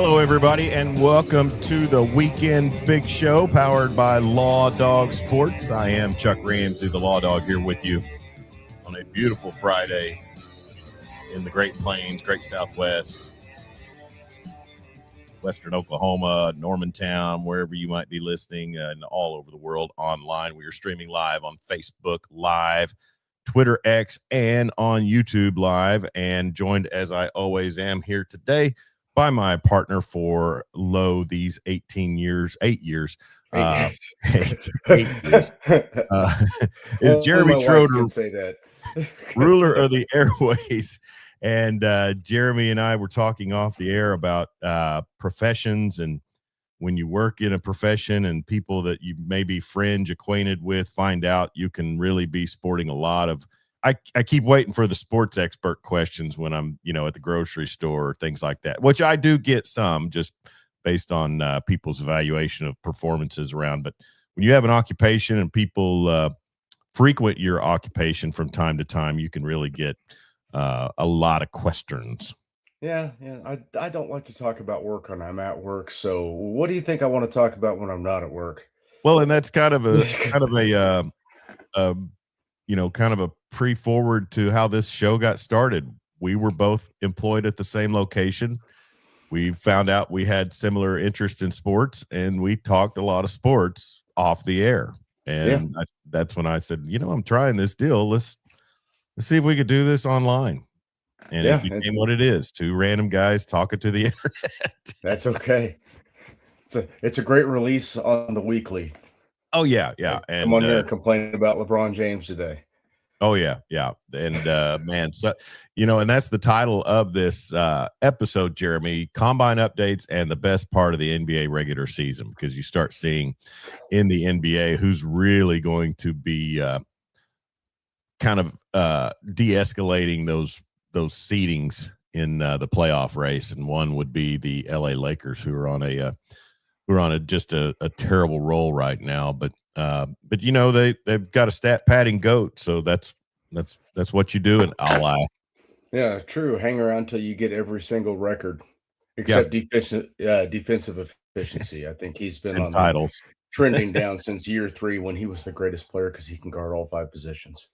Hello, everybody, and welcome to the Weekend Big Show powered by Law Dog Sports. I am Chuck Ramsey, the Law Dog, here with you on a beautiful Friday in the Great Plains, Great Southwest, Western Oklahoma, Normantown, wherever you might be listening, and all over the world online. We are streaming live on Facebook Live, Twitter X, and on YouTube Live, and joined, as I always am here today, by my partner for these 8 years, eight years, is Jeremy Schroeder, can say that. ruler of the airways. And Jeremy and I were talking off the air about professions, and when you work in a profession and people that you may be fringe acquainted with find out you can really be sporting a lot of I keep waiting for the sports expert questions when I'm, at the grocery store or things like that, which I do get some just based on people's evaluation of performances around. But when you have an occupation and people frequent your occupation from time to time, you can really get a lot of questions. Yeah. I don't like to talk about work when I'm at work. So what do you think I want to talk about when I'm not at work? Well, and that's kind of a pre-forward to how this show got started. We were both employed at the same location. We found out we had similar interest in sports, and we talked a lot of sports off the air. And that's when I said, I'm trying this deal. Let's see if we could do this online. And it became what it is: two random guys talking to the internet. That's okay. It's a great release on the weekly. Oh yeah. And I'm on here complaining about LeBron James today. Oh yeah. And man, so and that's the title of this episode, Jeremy: Combine Updates and the Best Part of the NBA regular season, because you start seeing in the NBA who's really going to be kind of de-escalating those seedings in the playoff race, and one would be the LA Lakers, who are on a just a terrible roll right now, but they've got a stat padding goat, so that's what you do. And I'll lie. Yeah, true. Hang around till you get every single record except defensive efficiency. I think he's been on titles trending down since year 3 when he was the greatest player because he can guard all 5 positions.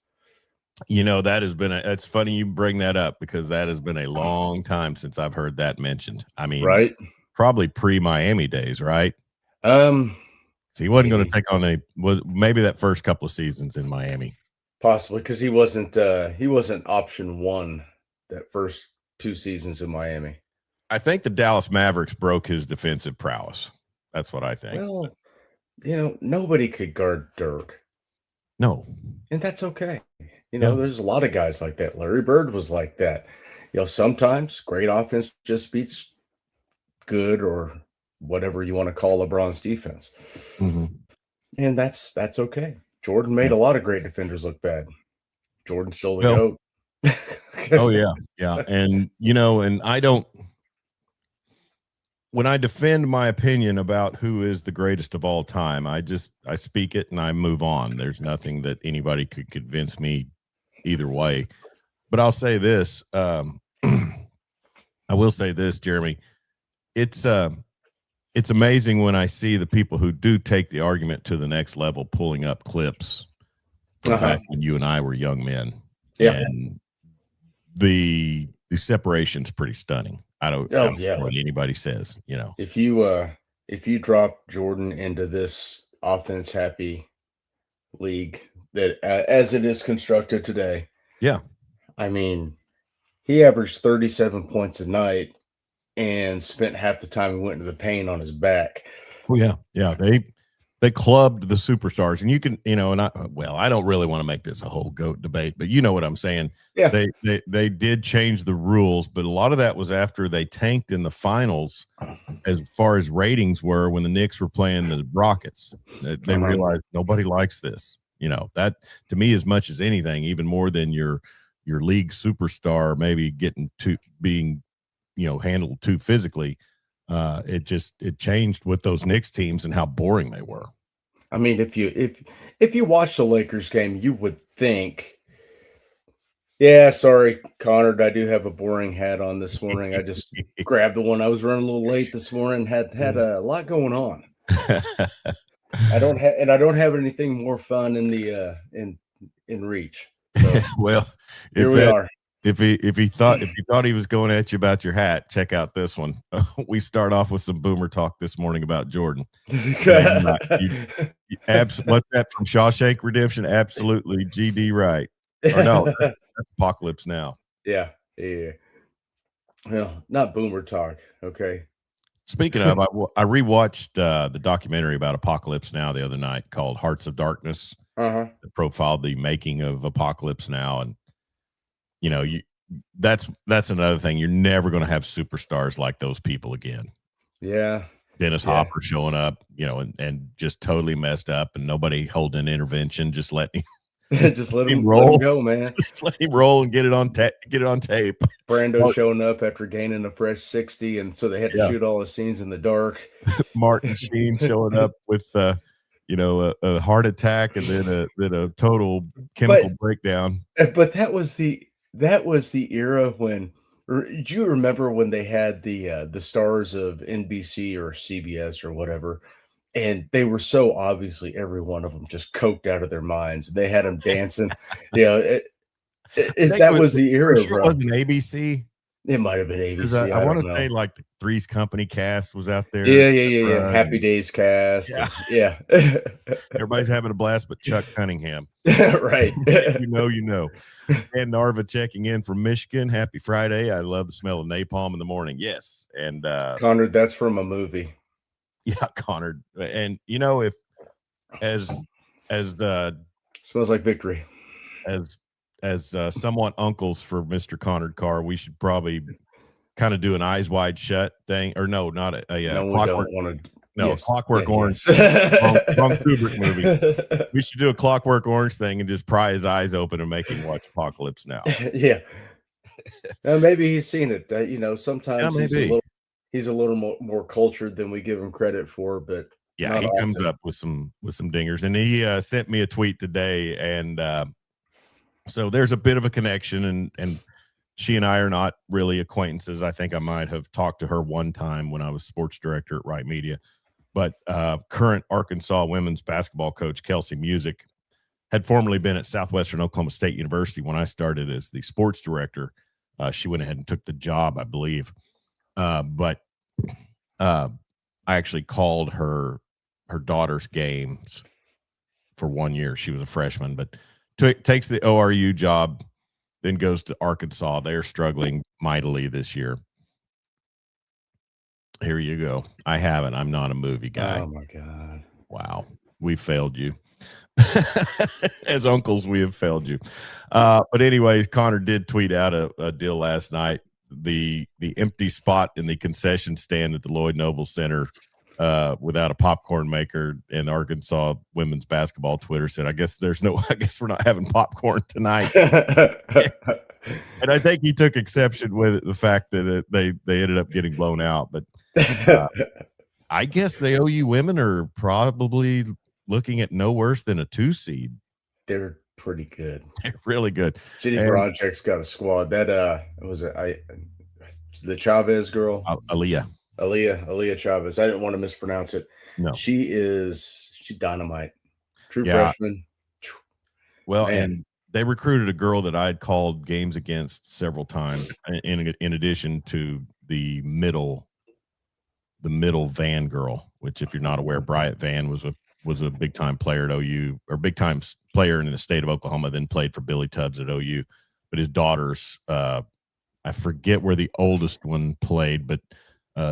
That has been it's funny you bring that up, because that has been a long time since I've heard that mentioned. I mean, right? Probably pre-Miami days, right? So he wasn't going to take on maybe that first couple of seasons in Miami. Possibly, because he wasn't option 1 that first 2 seasons in Miami. I think the Dallas Mavericks broke his defensive prowess. That's what I think. Well, nobody could guard Dirk. No. And that's okay. There's a lot of guys like that. Larry Bird was like that. Sometimes great offense just beats good, or whatever you want to call LeBron's defense. Mm-hmm. And that's okay. Jordan made a lot of great defenders look bad. Jordan's still the GOAT. Oh yeah. And and when I defend my opinion about who is the greatest of all time, I speak it and I move on. There's nothing that anybody could convince me either way. But I'll say this, I will say this, Jeremy. It's amazing when I see the people who do take the argument to the next level, pulling up clips from back when you and I were young men. Yeah. And the separation's pretty stunning. I don't care what anybody says, If you drop Jordan into this offense happy league that as it is constructed today. Yeah. I mean, he averaged 37 points a night and spent half the time he went into the paint on his back. Oh yeah. They clubbed the superstars, and you can, I don't really want to make this a whole GOAT debate, but you know what I'm saying. Yeah. They did change the rules, but a lot of that was after they tanked in the finals as far as ratings were when the Knicks were playing the Rockets. They realized nobody likes this. That to me, as much as anything, even more than your league superstar maybe being handled too physically. It changed with those Knicks teams and how boring they were. I mean, if you watch the Lakers game, you would think Yeah, sorry, Connor. I do have a boring hat on this morning. I just grabbed the one. I was running a little late this morning. Had a lot going on. I don't have anything more fun in the in reach. So Well, here if we that are. if he thought he was going at you about your hat, check out this one. We start off with some boomer talk this morning about Jordan. Yeah, you're right. What's that from Shawshank Redemption? Absolutely, GD right. Or no, that's Apocalypse Now. Yeah, yeah. Well, not boomer talk. Okay. Speaking of, I rewatched the documentary about Apocalypse Now the other night called Hearts of Darkness. Uh-huh. That profiled the making of Apocalypse Now, and you know, that's another thing. You're never going to have superstars like those people again. Yeah. Dennis Yeah. Hopper showing up, and just totally messed up, and nobody holding an intervention, just letting him, just Just letting him let him roll, go, man. just let him roll and get it on tape. Brando Mark, showing up after gaining a fresh 60, and so they had to yeah, shoot all the scenes in the dark. Martin Sheen showing up with a heart attack and then a total chemical But breakdown. but that was the era when do you remember when they had the stars of NBC or CBS or whatever, and they were so obviously every one of them just coked out of their minds. They had them dancing. Yeah, I think it that was was the for era, sure it bro. wasn't ABC. It might have been 'Cause I ABC, I I wanna don't know. say, like, the Three's Company cast was out there, Yeah, yeah, yeah, yeah. Deborah Happy and Days cast yeah, and yeah. everybody's having a blast but Chuck Cunningham. Right. If you know, you know. And Narva checking in from Michigan, happy Friday, I love the smell of napalm in the morning, yes, and, Connor, that's from a movie. yeah, Connor, and, if as as the Smells like victory. as somewhat uncles for Mr. Connor Carr, we should probably kinda do an Eyes Wide Shut thing, or no, not No, we Clockwork don't wanna no, a yes, yeah, Clockwork Orange yes. thing. Wrong Kubrick movie. We should do a Clockwork Orange thing and just pry his eyes open and make him watch Apocalypse Now. Yeah. Maybe he's seen it, Yeah, sometimes maybe. he's a little more cultured than we give him credit for, but Yeah, not he comes often. up with some dingers, and he, sent me a tweet today, and, so there's a bit of a connection, and she and I are not really acquaintances. I think I might have talked to her one time when I was sports director at Right Media, but, current Arkansas women's basketball coach, Kelsey Music, had formerly been at Southwestern Oklahoma State University when I started as the sports director. She went ahead and took the job, I believe. But uh, I actually called her daughter's games for 1 year. She was a freshman, but takes the ORU job, then goes to Arkansas. They're struggling mightily this year. Here you go. I haven't. I'm not a movie guy. Oh my god. Wow, we failed you. As uncles, we have failed you. But anyways, Connor did tweet out a deal last night. The empty spot in the concession stand at the Lloyd Noble Center without a popcorn maker, in Arkansas women's basketball Twitter said, I guess we're not having popcorn tonight. And I think he took exception with the fact that they ended up getting blown out. But uh, I guess the OU women are probably looking at no worse than a 2 seed. They're pretty good. They're really good. Jenny And Bronchek's got a squad. That, was it the Chavez girl? Aaliyah, Aaliyah Chavez. I didn't wanna mispronounce it. no. She's dynamite. True Yeah, freshman. well, Man. and they recruited a girl that I'd called games against several times, in addition to the middle Van girl, which, if you're not aware, Bryant Van was a big time player at OU, or big time player in the state of Oklahoma, then played for Billy Tubbs at OU. But his daughters, I forget where the oldest one played, but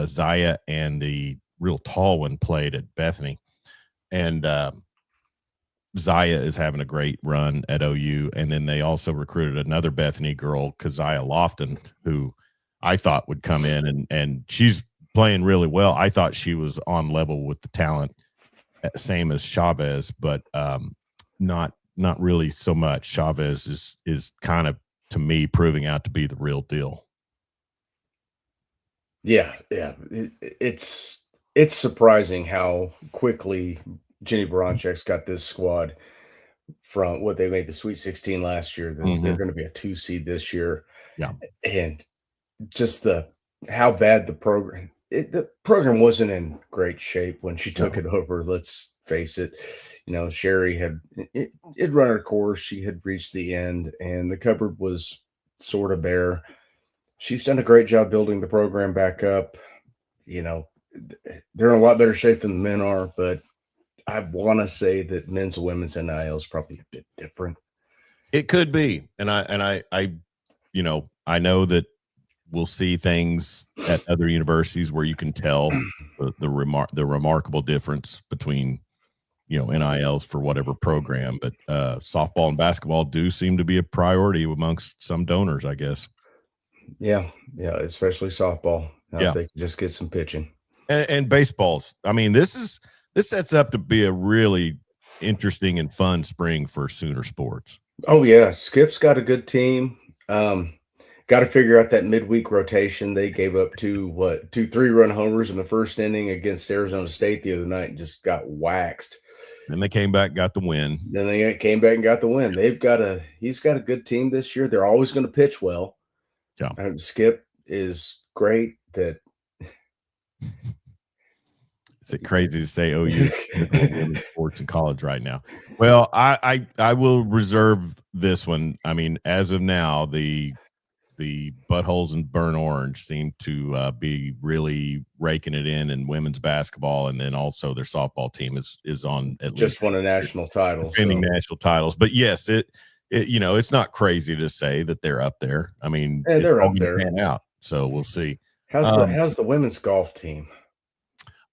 Zaya and the real tall one played at Bethany. And Zaya is having a great run at OU. And then they also recruited another Bethany girl, Keziah Lofton, who I thought would come in, and she's playing really well. I thought she was on level with the talent, same as Chavez, but not really so much. Chavez is kind of, to me, proving out to be the real deal. Yeah, yeah. It's surprising how quickly Jenny Baranchek's got this squad. from what they made the Sweet 16 last year. They're Mhm. going to be a 2 seed this year, Yeah. and just the how bad the program wasn't in great shape when she took No. it over. Let's face it. Sherry had it run her course. She had reached the end, and the cupboard was sort of bare. She's done a great job building the program back up. You know, they're in a lot better shape than the men are, but I want to say that men's and women's NIL is probably a bit different. It could be, and I know that we'll see things at other universities where you can tell the remarkable difference between NILs for whatever program, but softball and basketball do seem to be a priority amongst some donors, I guess. Yeah, yeah, especially softball. Now, if Yeah, they can just get some pitching. and baseballs. I mean, this sets up to be a really interesting and fun spring for Sooner sports. Oh yeah, Skip's got a good team. Got to figure out that midweek rotation. They gave up two 3-run homers in the first inning against Arizona State the other night and just got waxed. And they came back, got the win. Then they came back and got the win. He's got a good team this year. They're always going to pitch well. Yeah. Skip is great. Is it crazy to say OU women's sports in college right now? Well, I will reserve this one. I mean, as of now, the buttholes in burnt orange seem to be really raking it in women's basketball, and then also their softball team is on at least Just won a national title, defending so national titles. But yes, it's not crazy to say that they're up there. I mean, yeah, it's they're all up going to there. pan out, so we'll see. How's the women's golf team?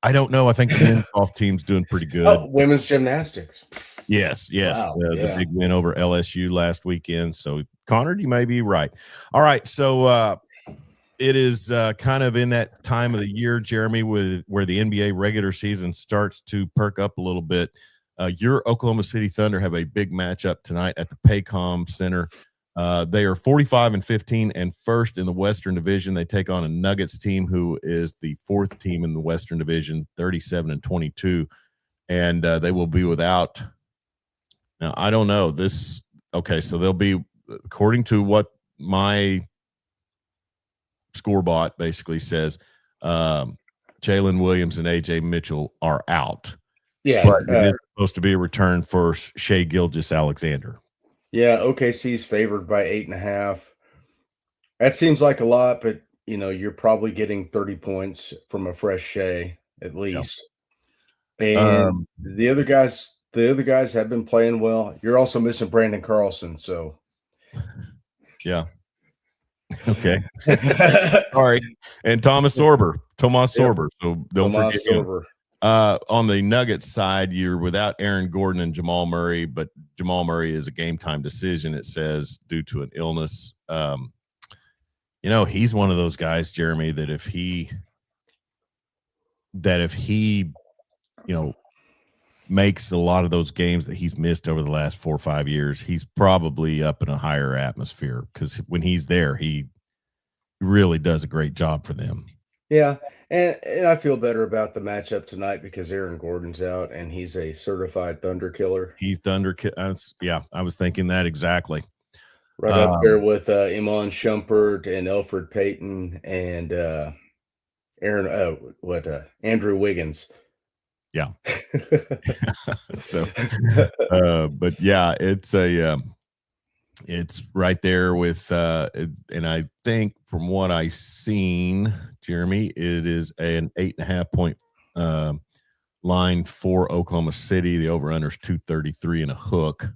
I don't know. I think the men's golf team's doing pretty good. Oh, women's gymnastics. Yes, Wow, the yeah. big win over LSU last weekend. So, Connor, you may be right. All right, so it is kind of in that time of the year, Jeremy, where the NBA regular season starts to perk up a little bit. Your Oklahoma City Thunder have a big matchup tonight at the Paycom Center. They are 45-15 and first in the Western Division. They take on a Nuggets team who is the fourth team in the Western Division, 37-22, and they will be without. Now, I don't know this. Okay, so they'll be, according to what my scorebot basically says, Jalen Williams and AJ Mitchell are out. Yeah, But it is supposed to be a return for Shea Gilgeous-Alexander. yeah, OKC's favored by 8.5. That seems like a lot, but you're probably getting 30 points from a fresh Shea at Yeah. least. And the other guys have been playing well. You're also missing Brandon Carlson, so Yeah. Okay. Sorry. And Tomas Sorber. Yep. So don't forget Tomas him. Sorber. On the Nuggets side, you're without Aaron Gordon and Jamal Murray, but Jamal Murray is a game time decision, it says, due to an illness. He's one of those guys, Jeremy, that if he makes a lot of those games that he's missed over the last 4 or 5 years, he's probably up in a higher atmosphere because when he's there, he really does a great job for them. Yeah, and I feel better about the matchup tonight because Aaron Gordon's out and he's a certified Thunder killer. Yeah, I was thinking that exactly. Right up there with Iman Shumpert and Elfrid Payton and Andrew Wiggins. Yeah. So, but yeah, it's right there with, and I think from what I seen, Jeremy, it is an 8.5 point line for Oklahoma City. The over-under is 233 and a hook.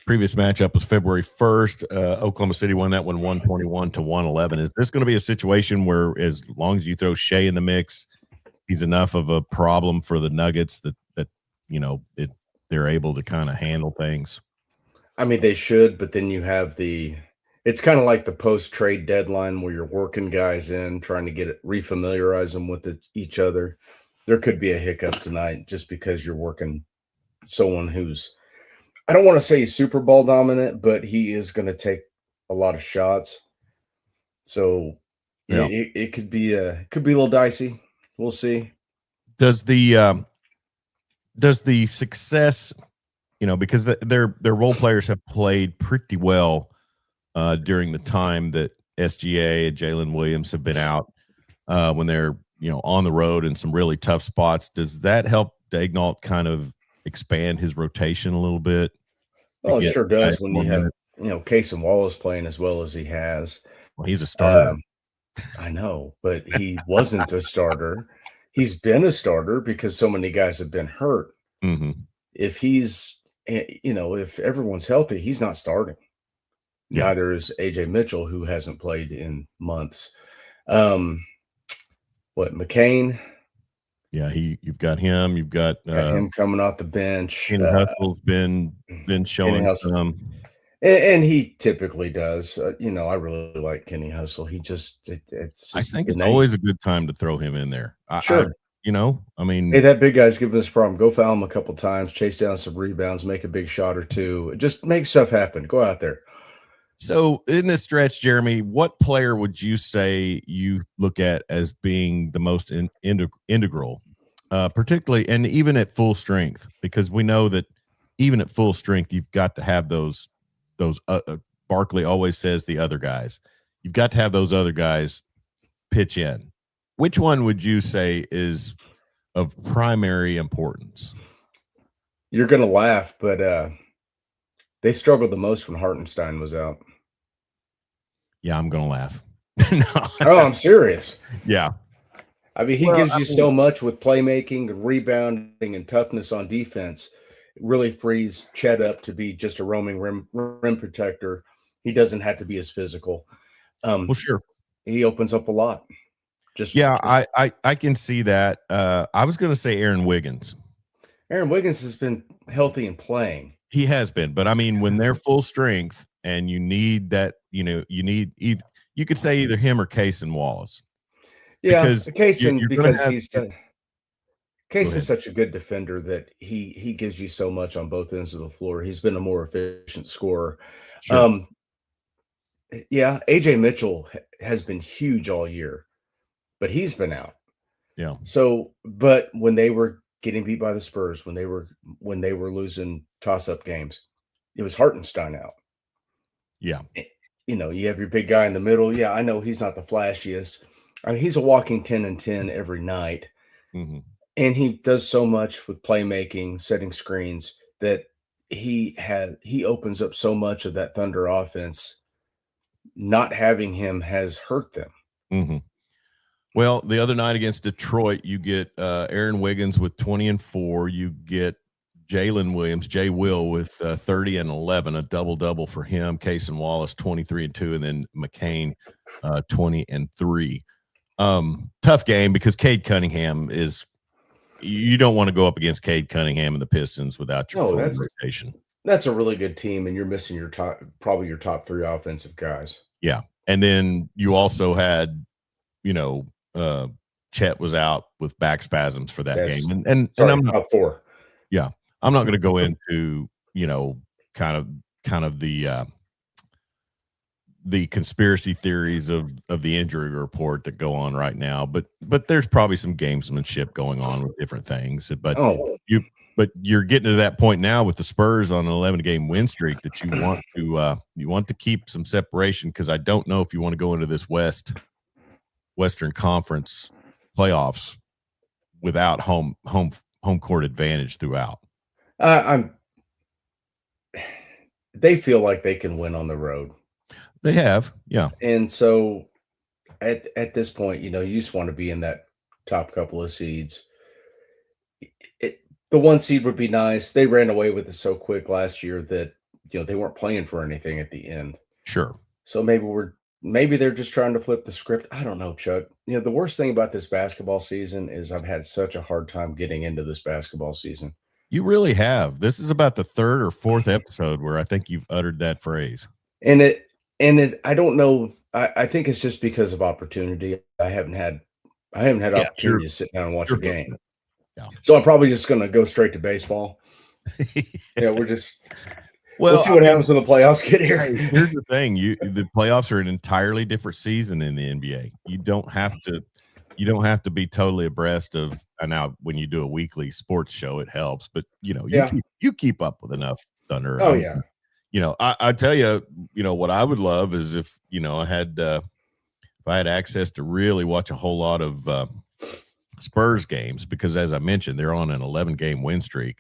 Previous matchup was February 1st. Oklahoma City won that one 121-111. Is this going to be a situation where, as long as you throw Shea in the mix, he's enough of a problem for the Nuggets that they're able to kind of handle things? I mean, they should, but then you have it's kind of like the post-trade deadline where you're working guys in, trying to refamiliarize them with each other. There could be a hiccup tonight just because you're working someone who's, I don't want to say he's Super Bowl dominant, but he is going to take a lot of shots. So Yeah. it could be a little dicey. We'll see. Does the success because their role players have played pretty well during the time that SGA and Jalen Williams have been out when they're on the road in some really tough spots. Does that help Daignault kind of expand his rotation a little bit to Well, it get sure guys does when more you have, minutes? Case and Wallace playing as well as he has. Well, he's a starter. Um, I know, but he wasn't a starter. He's been a starter because so many guys have been hurt. Mm-hmm. If he's, if everyone's healthy, he's not starting. Yeah, Neither is AJ Mitchell, who hasn't played in months. Um, what McCain yeah. You've got him. You've got got him coming off the bench. Kenny Hustle's been Kenny showing Hustle, some. and he typically does. I really like Kenny Hustle. It's I just think the it's name. always a good time to throw him in there. Sure. I Hey, mean, that big guy's giving us a problem. Go foul him a couple times, chase down some rebounds, make a big shot or two. Just make stuff happen. Go out there. so in this stretch, Jeremy, what player would you say you look at as being the most integral, particularly and even at full strength? Because we know that even at full strength, you've got to have those. Barkley always says the other guys. You've got to have those other guys pitch in. Which one would you say is of primary importance? You're gonna laugh, but they struggled the most when Hartenstein was out. Yeah, I'm gonna laugh. No. Oh, I'm serious. Yeah. I mean, he Well, gives you so much with playmaking, rebounding, and toughness on defense. It really frees Chet up to be just a roaming rim protector. He doesn't have to be as physical. well, sure. He opens up a lot. Yeah, I can see that. I was gonna say Aaron Wiggins. Aaron Wiggins has been healthy and playing. He has been, but I mean, when they're full strength and you need that, you need either you could say either him or Case and Wallace. Yeah, Because Kaysen, you're gonna because have go Case is ahead. such a good defender that he gives you so much on both ends of the floor. He's been a more efficient scorer. Sure. Um, yeah, AJ Mitchell has been huge all year, but he's been out. Yeah. So, but when they were getting beat by the Spurs, when they were losing toss-up games, it was Hartenstein out. Yeah. You have your big guy in the middle. Yeah, I know he's not the flashiest. I mean, he's a walking 10 and 10 every night. Hmm. And he does so much with playmaking, setting screens that he opens up so much of that Thunder offense. Not having him has hurt them. Hmm. Well, the other night against Detroit, you get Aaron Wiggins with 20 and 4. You get Jalen Williams, Jay Will with 30 and 11, a double-double for him. Case and Wallace, 23 and 2, and then McCain, 20 and 3. Tough game because Cade Cunningham is – you don't want to go up against Cade Cunningham and the Pistons without your No, full that's rotation. that's a really good team, and you're missing probably your top 3 offensive guys. Yeah. And then you also had, Chet was out with back spasms for that That's game. And sorry, I'm not – top 4. yeah, I'm not going to go into, kind of the conspiracy theories of the injury report that go on right now, but there's probably some gamesmanship going on with different things. But Oh, you're getting to that point now with the Spurs on an 11-game win streak that you want to keep some separation, because I don't know if you want to go into this Western Conference playoffs without home court advantage throughout. they feel like they can win on the road. They have, yeah. And so at this point, you just want to be in that top couple of seeds. The 1 seed would be nice. They ran away with it so quick last year that they weren't playing for anything at the end. Sure. So maybe they're just trying to flip the script. I don't know, Chuck. The worst thing about this basketball season is I've had such a hard time getting into this basketball season. You really have. This is about the 3rd or 4th episode where I think you've uttered that phrase. And I don't know. I think it's just because of opportunity. I haven't had opportunity to sit down and watch a game. Yeah. So I'm probably just going to go straight to baseball. We'll see what happens when the playoffs get here. Here's the thing: the playoffs are an entirely different season in the NBA. You don't have to. you don't have to be totally abreast of now when you do a weekly sports show, it helps, but, Yeah. you keep up with enough Thunder. Oh, I yeah. mean, I tell you, what I would love is if, I had, if I had access to really watch a whole lot of, Spurs games because as I mentioned, they're on an 11-game win streak.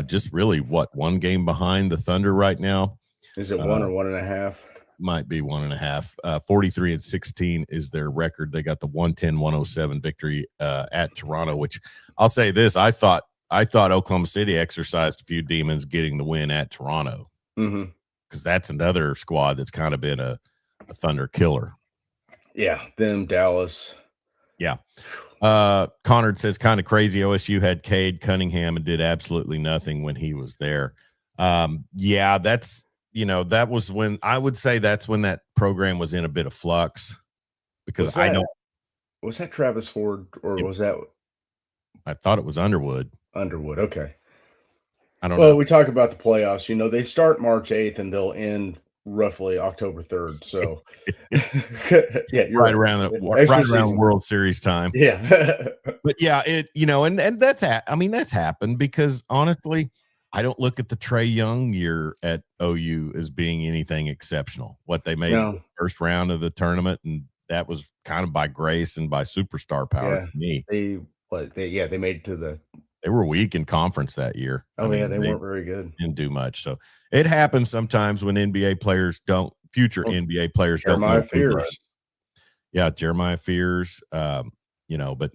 Just really what, 1 game behind the Thunder right now? Is it 1 Uh, or 1.5? might be 1.5. 43-16 is their record. They got the 110-107 victory at Toronto, which I'll say this, I thought Oklahoma City exercised a few demons getting the win at Toronto Mhm. because that's another squad that's kind of been a Thunder killer. Yeah, them, Dallas. Yeah. Connard says kind of crazy. OSU had Cade Cunningham and did absolutely nothing when he was there. Yeah, that was when I would say that's when that program was in a bit of flux because Was that was that Travis Ford or was that I thought it was Underwood. Underwood? Okay. I don't Well, know. we talk about the playoffs, they start March 8th and they'll end roughly October 3rd, so yeah, you're Right right. around Extra right around season. World Series time. Yeah. But yeah, and I mean, that's happened because honestly, I don't look at the Trey Young year at OU as being anything exceptional. What they made the No. first round of the tournament, and that was kind of by grace and by superstar power Yeah. to me. They made it to the They were weak in conference that year. I oh, yeah, mean, they they weren't very good. didn't do much. So it happens sometimes when future Well, NBA players don't know Jeremiah blue blood. Fears. Yeah, Jeremiah Fears. But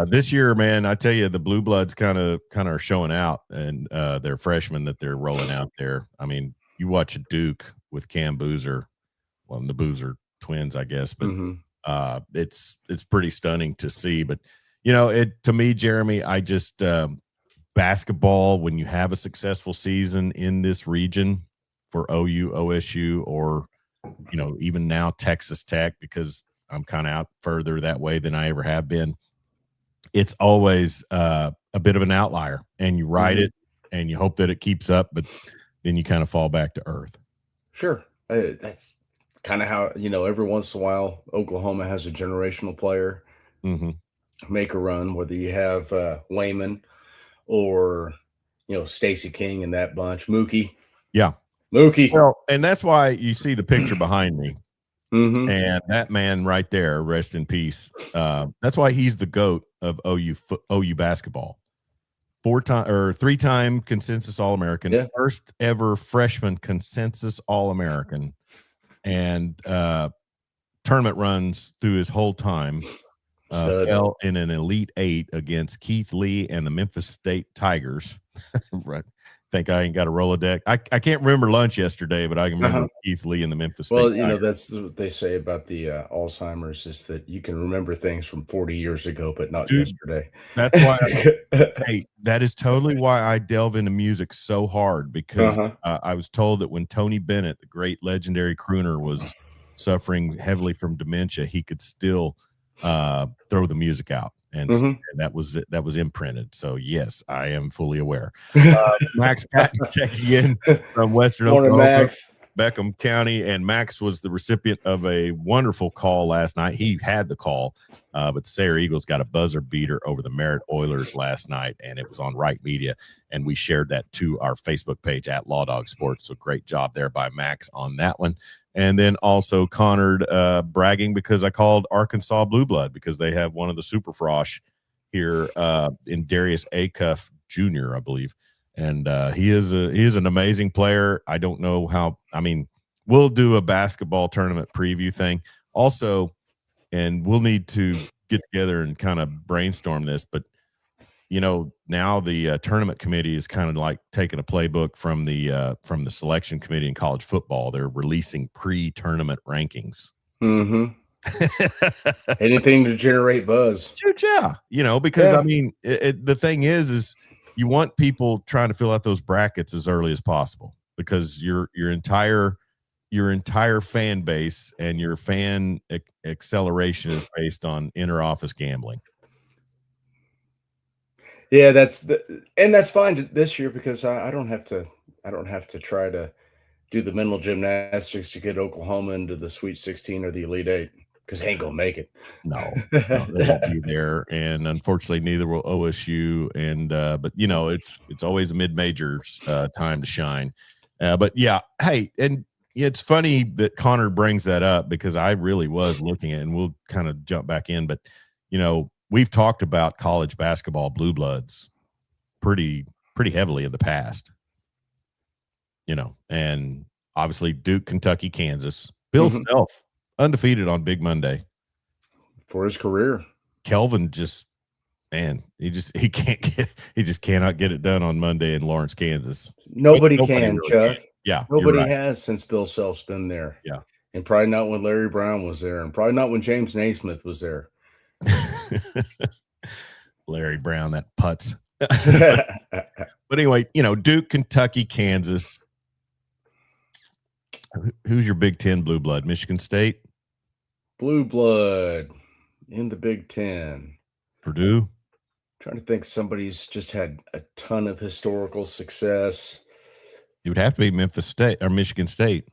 this year, man, I tell you, the blue bloods kind of are showing out, and their freshmen that they're rolling out there. I mean, you watch Duke with Cam Boozer, well, the Boozer twins, I guess, but Mhm. it's pretty stunning to see. But it to me, Jeremy, I just basketball when you have a successful season in this region for OU, OSU, or even now Texas Tech, because I'm kind of out further that way than I ever have been. It's always a bit of an outlier, and you ride Mhm. it and you hope that it keeps up, but then you kind of fall back to earth. Sure. That's kinda how every once in a while, Oklahoma has a generational player Hmm. make a run, whether you have, Wayman or, Stacey King and that bunch. Mookie. Yeah. Mookie. Well, and that's why you see the picture behind me, Mhm. and that man right there, rest in peace. That's why he's the GOAT of OU basketball. 4-time or 3-time consensus All-American, Yeah. first ever freshman consensus All-American, and tournament runs through his whole time. Stud. Fell in an Elite Eight against Keith Lee and the Memphis State Tigers. Right. Think I ain't got a Rolodex. I can't remember lunch yesterday, but I can remember Uh-huh. Keith Lee and the Memphis State Well, Tigers. that's what they say about the, Alzheimer's is that you can remember things from 40 years ago, but not Dude, yesterday. that's why hey, that is totally why I delve into music so hard because Uh-huh. I was told that when Tony Bennett, the great legendary crooner, was suffering heavily from dementia, he could still throw the music out, Mhm. and that was imprinted. So yes, I am fully aware. Max Patton checking in from Western Morning, Oklahoma, Max. Beckham County, and Max was the recipient of a wonderful call last night. He had the call, but the Sayre Eagles got a buzzer beater over the Merritt Oilers last night, and it was on Right Media, and we shared that to our Facebook page at Law Dog Sports. So great job there by Max on that one. And then also Connard bragging because I called Arkansas Blue Blood because they have one of the Super Frosh here in Darius Acuff Jr., I believe. And he is an amazing player. I don't know how. I mean, we'll do a basketball tournament preview thing also, and we'll need to get together and kind of brainstorm this. But now the tournament committee is kind of like taking a playbook from the selection committee in college football. They're releasing pre-tournament rankings. Mhm. Anything to generate buzz. Shoot, yeah, because I Yeah. mean, the thing is you want people trying to fill out those brackets as early as possible because your entire fan base and your fan acceleration is based on inter-office gambling. Yeah, that's fine this year because I don't have to try to do the mental gymnastics to get Oklahoma into the Sweet 16 or the Elite 8 because he ain't gonna make it. No, no, they won't be there, and unfortunately, neither will OSU. And but it's always a mid majors time to shine. But yeah, hey, and it's funny that Connor brings that up because I really was looking at, and we'll kind of jump back in, but we've talked about college basketball blue bloods pretty heavily in the past, and obviously Duke, Kentucky, Kansas. Bill Self undefeated on Big Monday for his career. Kelvin he just cannot get it done on Monday in Lawrence, Kansas. Nobody can, really Chuck. can. Yeah, nobody right. has since Bill Self's been there. Yeah, and probably not when Larry Brown was there, and probably not when James Naismith was there. Larry Brown, that putz. But anyway, Duke, Kentucky, Kansas. Who's your Big Ten blue blood? Michigan State? Blue blood in the Big Ten. Purdue? Trying to think somebody's just had a ton of historical success. It would have to be Memphis State or Michigan State.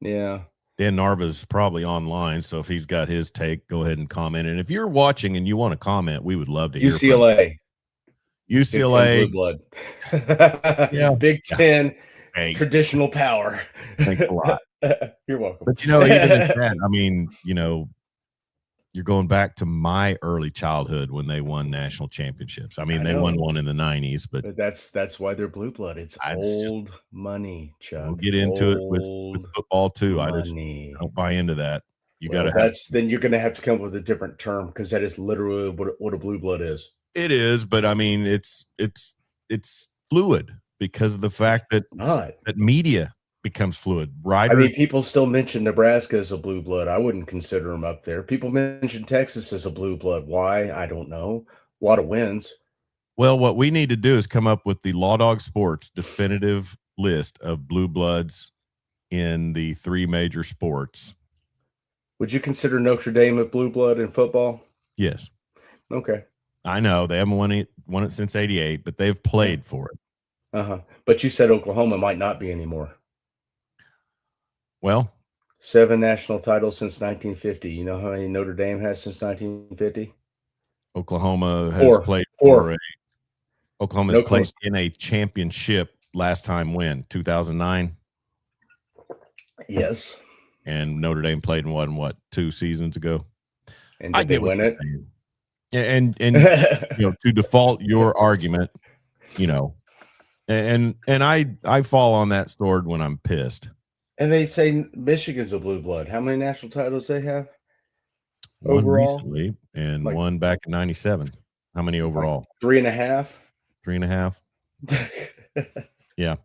Yeah. Dan Narva's probably online, so if he's got his take, go ahead and comment. And if you're watching and you want to comment, we would love to hear from you. UCLA. Blue blood. Yeah. Big Ten. Thanks. Traditional power. Thanks a lot. You're welcome. But even at that, I mean, you're going back to my early childhood when they won national championships. I mean, they won one in the 90s, but that's why they're blue blood. It's old money, Chuck. We'll get into it with football too. I don't buy into that. Then you're going to have to come up with a different term because that is literally what a blue blood is. It is, but I mean, it's fluid because of the fact that media becomes fluid. Right? I mean, people still mention Nebraska as a blue blood. I wouldn't consider them up there. People mention Texas as a blue blood. Why? I don't know. A lot of wins. Well, what we need to do is come up with the Law Dog Sports definitive list of blue bloods in the three major sports. Would you consider Notre Dame a blue blood in football? Yes. Okay. I know they haven't won it since '88, but they've played for it. But you said Oklahoma might not be anymore. Well, 7 national titles since 1950. You know how many Notre Dame has since 1950? Oklahoma has played for Oklahoma's played in a championship last time when? 2009? Yes. And Notre Dame played in what, 2 seasons ago? And did they win it? And to default your argument, and I fall on that sword when I'm pissed. And they say Michigan's a blue blood. How many national titles they have? One overall? Recently, and one back in '97. How many overall? 3.5. 3.5. Yeah.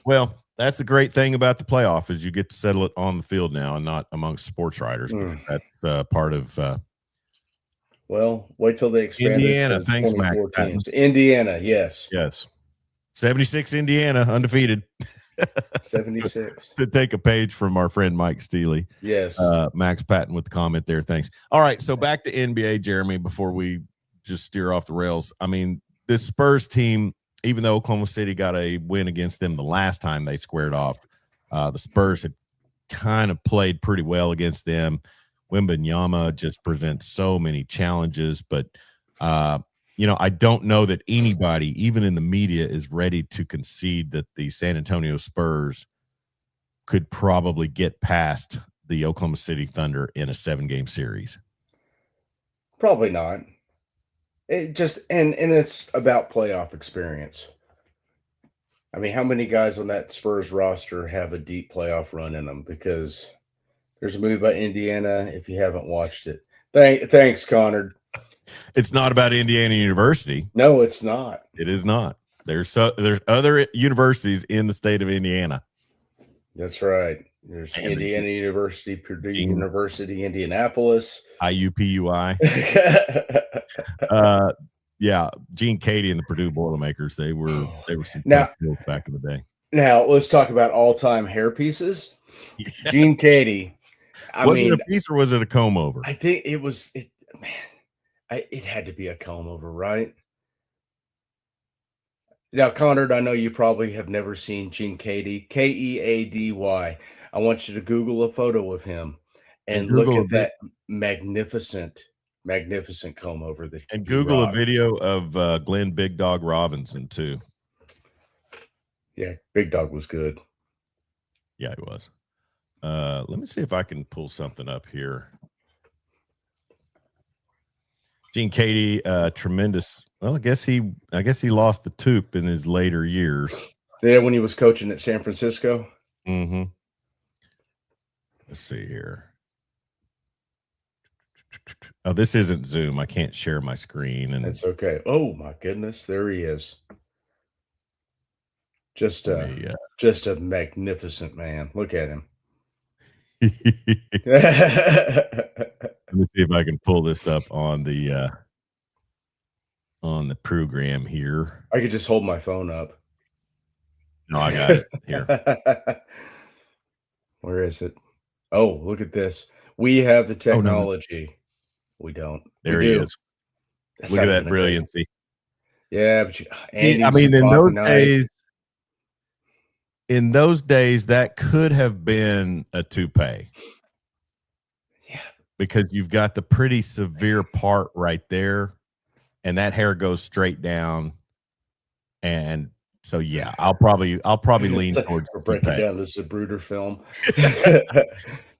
Well, that's the great thing about the playoff is you get to settle it on the field now and not amongst sports writers because that's part of. Well, wait till they expand Indiana. it to Thanks, 24 teams. Indiana, yes. 76 Indiana, undefeated. 76. To take a page from our friend Mike Steely. Yes. Max Patton with the comment there. Thanks. All right. So back to NBA, Jeremy, before we just steer off the rails. I mean, this Spurs team, even though Oklahoma City got a win against them the last time they squared off, the Spurs had kind of played pretty well against them. Wembanyama just presents so many challenges, but I don't know that anybody, even in the media, is ready to concede that the San Antonio Spurs could probably get past the Oklahoma City Thunder in a 7-game series. Probably not. It just and it's about playoff experience. I mean, how many guys on that Spurs roster have a deep playoff run in them? Because there's a movie about Indiana. If you haven't watched it, thanks, Connor. It's not about Indiana University. No, it's not. It is not. There's other universities in the state of Indiana. That's right. There's Indiana University, Purdue University, Indianapolis, IUPUI. Yeah, Gene Cady and the Purdue Boilermakers. They were some tough deals back in the day. Now let's talk about all-time hair pieces. Yeah. Gene Cady. Was it a piece or was it a comb over? I think it was. It had to be a comb over, right? Now, Connor, I know you probably have never seen Gene Cady, Keady. I want you to Google a photo of him and look at that. magnificent comb over that And he Google a rocked. video of Glenn Big Dog Robinson too. Yeah, Big Dog was good. Yeah, he was. Let me see if I can pull something up here. Gene Katie, tremendous. Well, I guess he lost the tube in his later years. Yeah, when he was coaching at San Francisco. Mm-hmm. Let's see here. Oh, this isn't Zoom. I can't share my screen. And It's okay. Oh my goodness, there he is. Just let a me, just a magnificent man. Look at him. let I me see if I can pull this up on the program here. could just hold my phone up. No, I got it here. Where is it? Oh, look at this. We have the Oh no, technology. We don't. We there he do. is. That's Look not at that even a great. brilliancy. Yeah, but I Andy's mean, Bobby Knight. in those days, that could have been a toupee. Yeah. Because you've got the pretty severe part right there, and that hair goes straight down. And so, yeah, I'll probably lean towards We're breaking toupee. down this Zapruder film.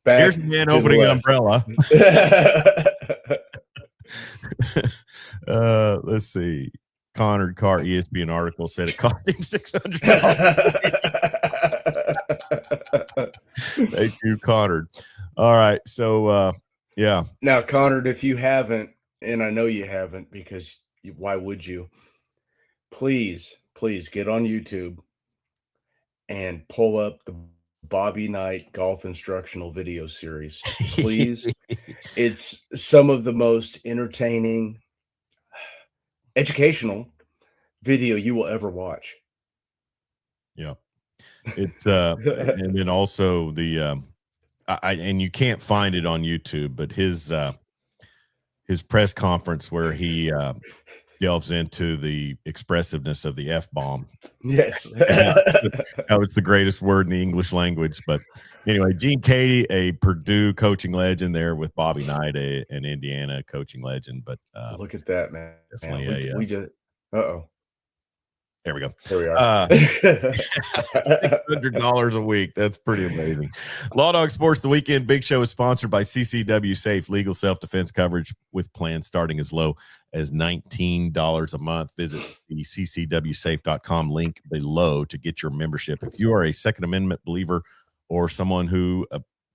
Here's a man opening an umbrella. Let's see. Connor Carr, ESPN article said it cost him $600. Thank you, Connor. All right, so yeah. Now, Connor, if you haven't, and I know you haven't, because why would you? Please get on YouTube and pull up the Bobby Knight golf instructional video series. Please. It's some of the most entertaining, educational video you will ever watch. Yeah. It's and then also the and you can't find it on YouTube, but his press conference where he delves into the expressiveness of the F-bomb. Yes. How it's the greatest word in the English language. But anyway, Gene Katie, a Purdue coaching legend there with Bobby Knight, an Indiana coaching legend. But look at that, man. Definitely We just uh-oh. There we go. Here we are. $600 a week. That's pretty amazing. Law Dog Sports, the weekend big show is sponsored by CCW Safe, legal self-defense coverage with plans starting as low as $19 a month. Visit the ccwsafe.com link below to get your membership. If you are a Second Amendment believer or someone who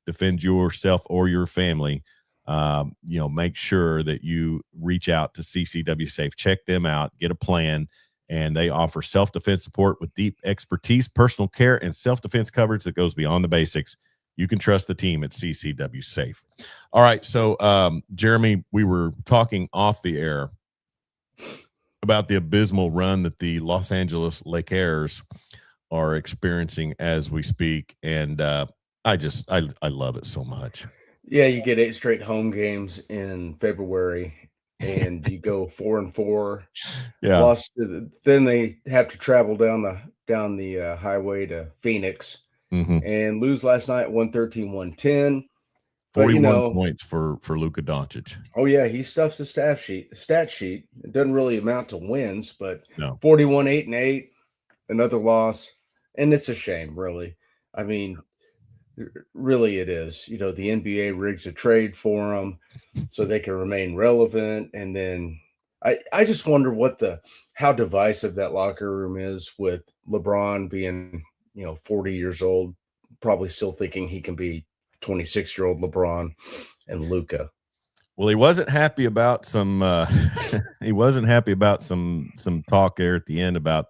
defends yourself or your family, make sure that you reach out to CCW Safe. Check them out. Get a plan. And they offer self-defense support with deep expertise, personal care, and self-defense coverage that goes beyond the basics. You can trust the team at CCW Safe. All right, so Jeremy, we were talking off the air about the abysmal run that the Los Angeles Lakers are experiencing as we speak, and I love it so much. Yeah, you get 8 straight home games in February, and you go 4-4. Yeah. Then they have to travel down the highway to Phoenix and lose last night 113-110. 41 points for Luka Doncic. Oh yeah, he stuffs the stat sheet. It doesn't really amount to wins, but no. 41 8-8, another loss, and it's a shame, really. I mean, really it is. The NBA rigs a trade for them so they can remain relevant, and then I just wonder how divisive that locker room is with LeBron being 40 years old, probably still thinking he can be 26-year-old LeBron, and Luka. Well, he wasn't happy about some some talk there at the end about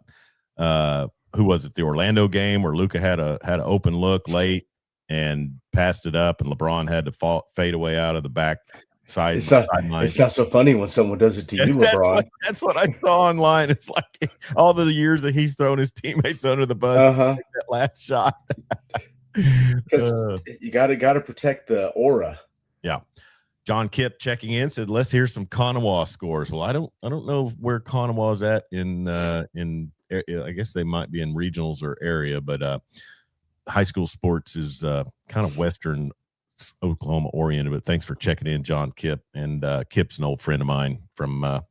who was it, the Orlando game where Luka had an open look late and passed it up, and LeBron had to fade away out of the back side. It's not so funny when someone does it to you, LeBron. That's what I saw online. It's like all the years that he's thrown his teammates under the bus to take that last shot. Because you got to protect the aura. Yeah. John Kipp checking in said, "Let's hear some Kanawha scores." Well, I don't know where Kanawha is at in I guess they might be in regionals or area, but high school sports is kind of western Oklahoma oriented, but thanks for checking in, John Kip. And Kip's an old friend of mine from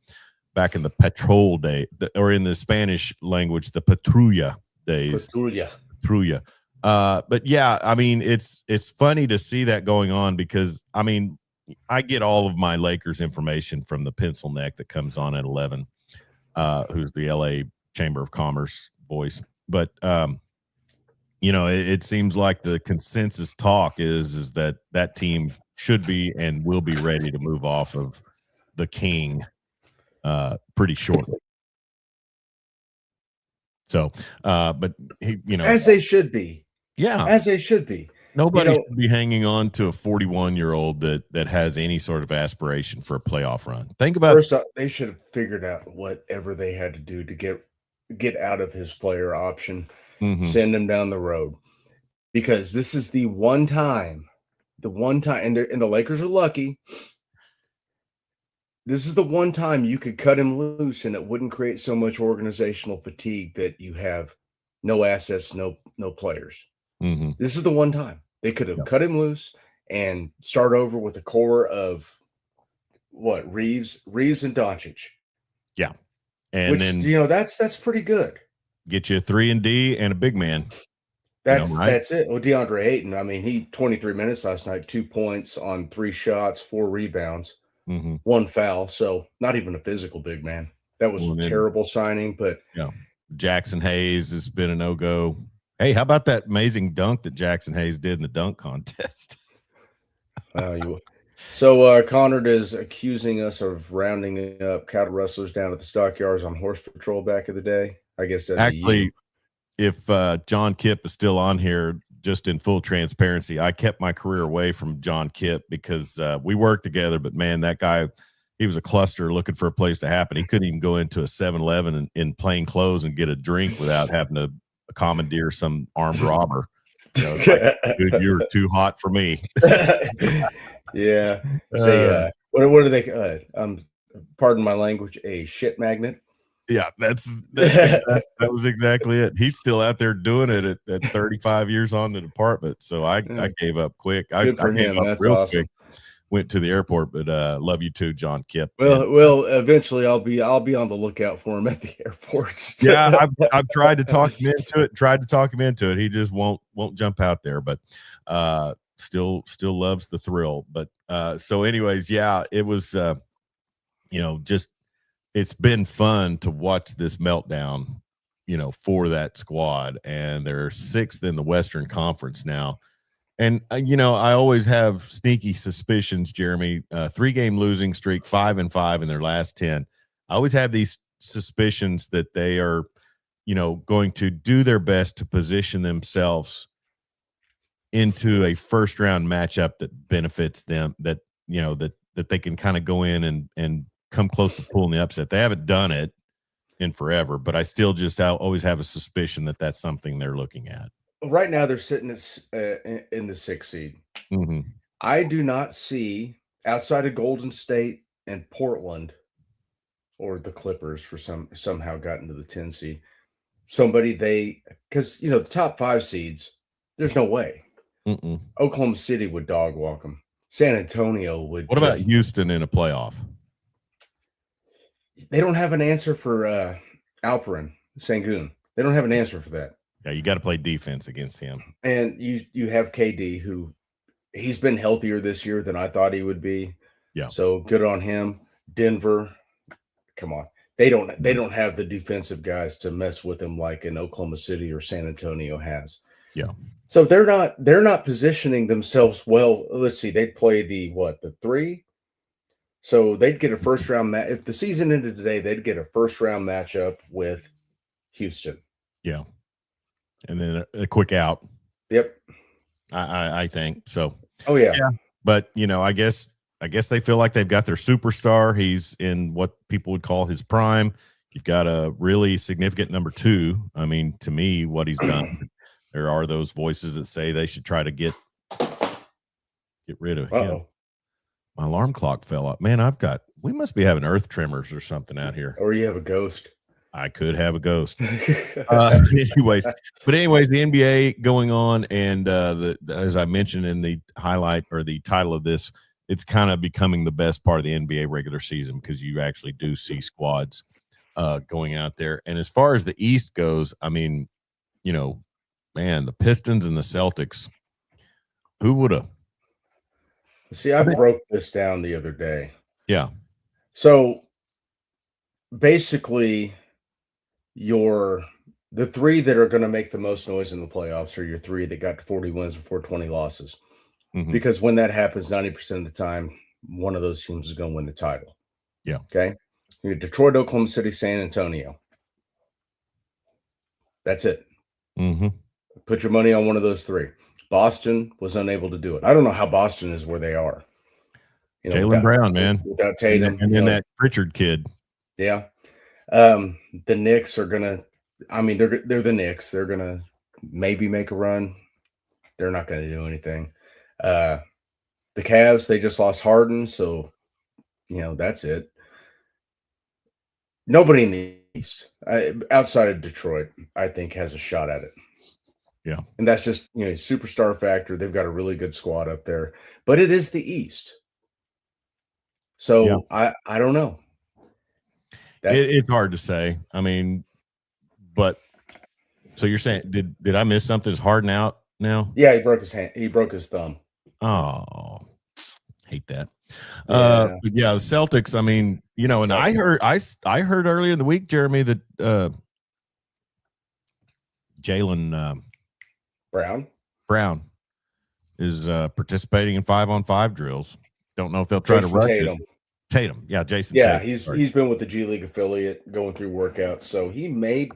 back in the patrol day, or in the Spanish language, the patrulla days. Patrulla. But yeah, I mean, it's funny to see that going on because I mean, I get all of my Lakers information from the pencil neck that comes on at 11, who's the LA Chamber of Commerce voice. But you know, it seems like the consensus talk is that team should be and will be ready to move off of the king pretty shortly. So, but he, you know, as they should be. Yeah, as they should be. Nobody should be hanging on to a 41-year-old that has any sort of aspiration for a playoff run. Think about first off, they should have figured out whatever they had to do to get out of his player option, send him down the road. Because this is the one time, and the Lakers are lucky. This is the one time you could cut him loose and it wouldn't create so much organizational fatigue that you have no assets, no players. This is the one time they could have cut him loose and start over with a core of what, Reeves and Doncic. Yeah. And which, then, you know, that's pretty good. Get you a 3-and-D and a big man. That's it. Well, DeAndre Ayton, I mean, he 23 minutes last night, 2 points on 3 shots, 4 rebounds, 1 foul. So not even a physical big man. That was a terrible signing, but yeah. Jackson Hayes has been a no-go. Hey, how about that amazing dunk that Jackson Hayes did in the dunk contest? So Conrad is accusing us of rounding up cattle rustlers down at the stockyards on horse patrol back in the day. I guess that'd actually, if John Kipp is still on here, just in full transparency, I kept my career away from John Kipp because we worked together. But man, that guy, he was a cluster looking for a place to happen. He couldn't even go into a 7-Eleven in plain clothes and get a drink without having to commandeer some armed robber. You know, like, dude, you're too hot for me. Yeah. Say, what are they? Pardon my language, a shit magnet. Yeah, that was exactly it. He's still out there doing it at 35 years on the department. So I gave up quick. I gave up real awesome. Quick. Went to the airport, but love you too, John Kipp. Well, eventually I'll be on the lookout for him at the airport. Yeah, I've tried to talk him into it. He just won't jump out there, but still loves the thrill. But so anyways, yeah, it was you know, just it's been fun to watch this meltdown, you know, for that squad, and they're 6th in the Western Conference now. And, you know, I always have sneaky suspicions, Jeremy, 3-game losing streak, 5-5 in their last 10. I always have these suspicions that they are, you know, going to do their best to position themselves into a first round matchup that benefits them, that, you know, that they can kind of go in and come close to pulling the upset. They haven't done it in forever, but I still just always have a suspicion that that's something they're looking at. Right now, they're sitting in the 6th seed. I do not see, outside of Golden State and Portland, or the Clippers for somehow got into the 10 seed, somebody because, you know, the top 5 seeds, there's no way. Oklahoma City would dog walk them. San Antonio would. What about Houston in a playoff? They don't have an answer for Alperen Sengun. They don't have an answer for that. Yeah, you got to play defense against him. And you have KD, who he's been healthier this year than I thought he would be. Yeah. So good on him. Denver, come on. They don't have the defensive guys to mess with him like in Oklahoma City or San Antonio has. Yeah. So they're not positioning themselves well. Let's see. They'd play the 3. So they'd get a first round match. If the season ended today, they'd get a first round matchup with Houston. Yeah. And then a quick out. Yep. I think so. Oh yeah. But you know, I guess they feel like they've got their superstar. He's in what people would call his prime. You've got a really significant number 2. I mean, to me, what he's done, there are those voices that say they should try to get rid of him. My alarm clock fell up. Man, we must be having earth tremors or something out here. Or you have a ghost. I could have a ghost. Anyways, the NBA going on, and as I mentioned in the highlight or the title of this, it's kind of becoming the best part of the NBA regular season because you actually do see squads going out there. And as far as the East goes, I mean, man, the Pistons and the Celtics, who would have? See, I broke this down the other day. Yeah. So basically, the three that are going to make the most noise in the playoffs are your three that got 40 wins before 20 losses. Mm-hmm. Because when that happens, 90% of the time, one of those teams is going to win the title. Yeah. Okay. You're Detroit, Oklahoma City, San Antonio. That's it. Mm-hmm. Put your money on one of those three. Boston was unable to do it. I don't know how Boston is where they are. Jaylen Brown, man. Without Tatum. And then that Pritchard kid. Yeah. The Knicks are going to, they're the Knicks. They're going to maybe make a run. They're not going to do anything. The Cavs, they just lost Harden. So, that's it. Nobody in the East, outside of Detroit, I think has a shot at it. Yeah. And that's just, superstar factor. They've got a really good squad up there, but it is the East. So I don't know. It's hard to say. I mean, but so you're saying, did I miss something? Is Harden out now? Yeah, he broke his hand. He broke his thumb. Oh, hate that. Yeah. But yeah, the Celtics. I mean, and I heard earlier in the week, Jeremy, that Jaylen Brown is participating in 5-on-5 drills. Don't know if they'll try to rush Tatum. Yeah, Jason. Yeah, Tatum, he's been with the G League affiliate going through workouts, so he may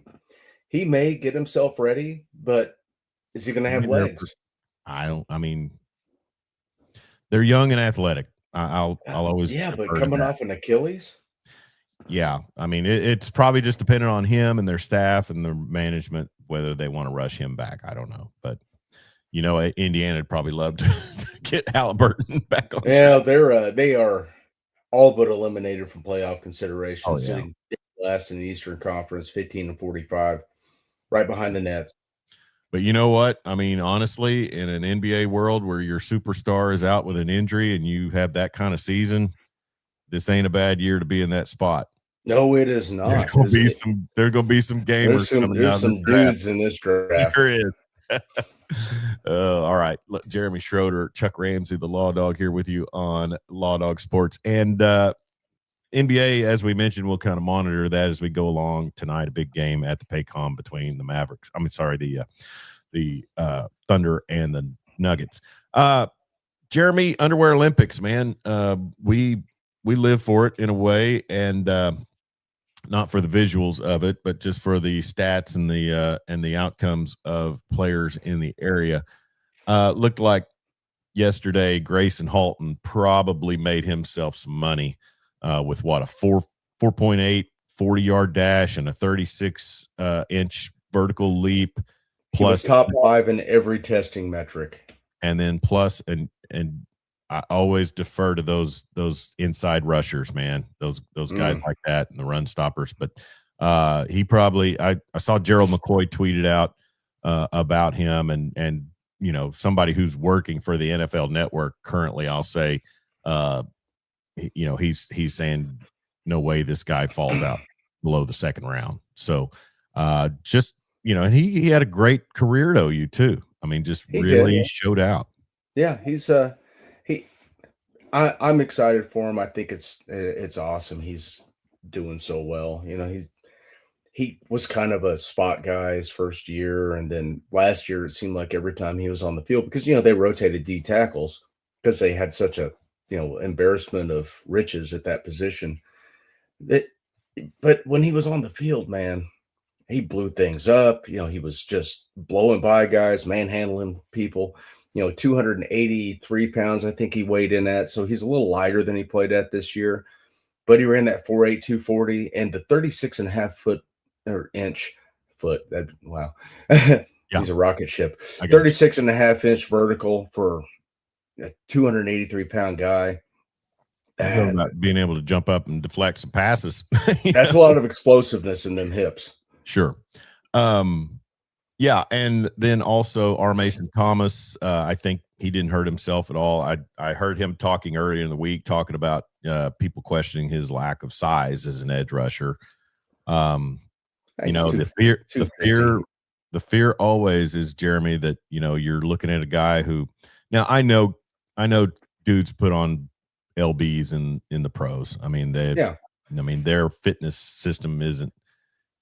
get himself ready, but is he going to have legs? I mean, they're young and athletic. I'll always but coming off an Achilles. Yeah, I mean, it's probably just dependent on him and their staff and their management whether they want to rush him back. I don't know, but Indiana would probably love to get Halliburton back on. Yeah, they are all but eliminated from playoff consideration, sitting last in the Eastern Conference, 15-45, right behind the Nets. But you know what? I mean, honestly, in an NBA world where your superstar is out with an injury and you have that kind of season, this ain't a bad year to be in that spot. No, it is not. There's going to be some gamers coming There's some dudes in this draft. There is. All right. Look, Jeremy Schroeder, Chuck Ramsey, the Law Dog, here with you on Law Dog Sports. And NBA, as we mentioned, we'll kind of monitor that as we go along tonight. A big game at the Paycom between the Mavericks. The Thunder and the Nuggets. Jeremy, Underwear Olympics, man. We live for it in a way, and not for the visuals of it, but just for the stats and the outcomes of players in the area. Looked like yesterday Grayson Halton probably made himself some money with a 4.8 40-yard dash and a 36 inch vertical leap. Plus, he was top 5 in every testing metric, and then plus and I always defer to those inside rushers, man. Those guys like that and the run stoppers. But he probably I saw Gerald McCoy tweeted out about him and somebody who's working for the NFL Network currently. I'll say, he's saying no way this guy falls out below the second round. So just and he had a great career at OU too. I mean, just really showed out. Yeah, he's I'm excited for him. I think it's awesome. He's doing so well. He was kind of a spot guy his first year, and then last year it seemed like every time he was on the field, because they rotated D tackles because they had such a embarrassment of riches at that position. But when he was on the field, man, he blew things up. He was just blowing by guys, manhandling people. 283 pounds, I think he weighed in at. So he's a little lighter than he played at this year. But he ran that 4.8, 240, and the 36.5 foot. Wow. He's a rocket ship. 36.5 inch vertical for a 283 pound guy. You talk about being able to jump up and deflect some passes. That's a lot of explosiveness in them hips. Sure. Yeah, and then also R. Mason Thomas, I think he didn't hurt himself at all. I heard him talking earlier in the week, talking about people questioning his lack of size as an edge rusher. He's The too thicky. the fear always is, Jeremy, that you're looking at a guy who, now I know dudes put on LBs in the pros. Yeah. Their fitness system isn't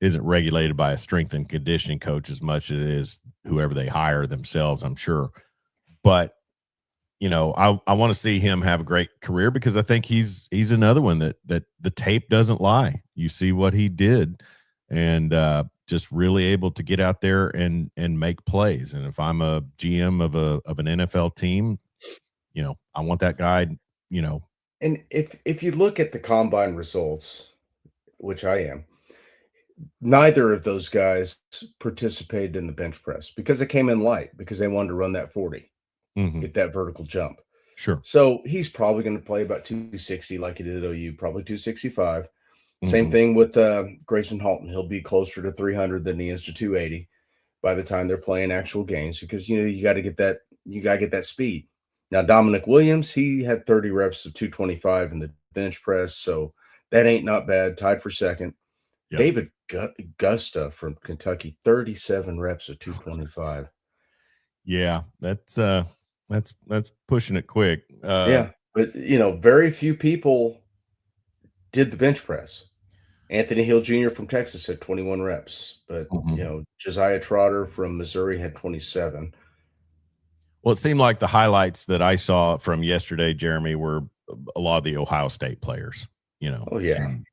regulated by a strength and conditioning coach as much as it is whoever they hire themselves, I'm sure. But I want to see him have a great career, because I think he's another one that the tape doesn't lie. You see what he did, and just really able to get out there and make plays. And if I'm a GM of an NFL team, I want that guy. And if you look at the combine results, which I am, neither of those guys participated in the bench press because they came in light because they wanted to run that 40, Mhm. get that vertical jump. Sure. So he's probably going to play about 260 like he did at OU, probably 265. Same Mhm. thing with Grayson Halton. He'll be closer to 300 than he is to 280 by the time they're playing actual games, because you got to get that speed. Now Dominic Williams, he had 30 reps of 225 in the bench press, so that ain't not bad. Tied for second. Yeah. David Gusta from Kentucky, 37 reps of 225. Yeah. That's pushing it quick. Yeah, but very few people did the bench press. Anthony Hill Jr. from Texas had 21 reps, but Mhm. Josiah Trotter from Missouri had 27. Well, it seemed like the highlights that I saw from yesterday, Jeremy, were a lot of the Ohio State players, Oh yeah. and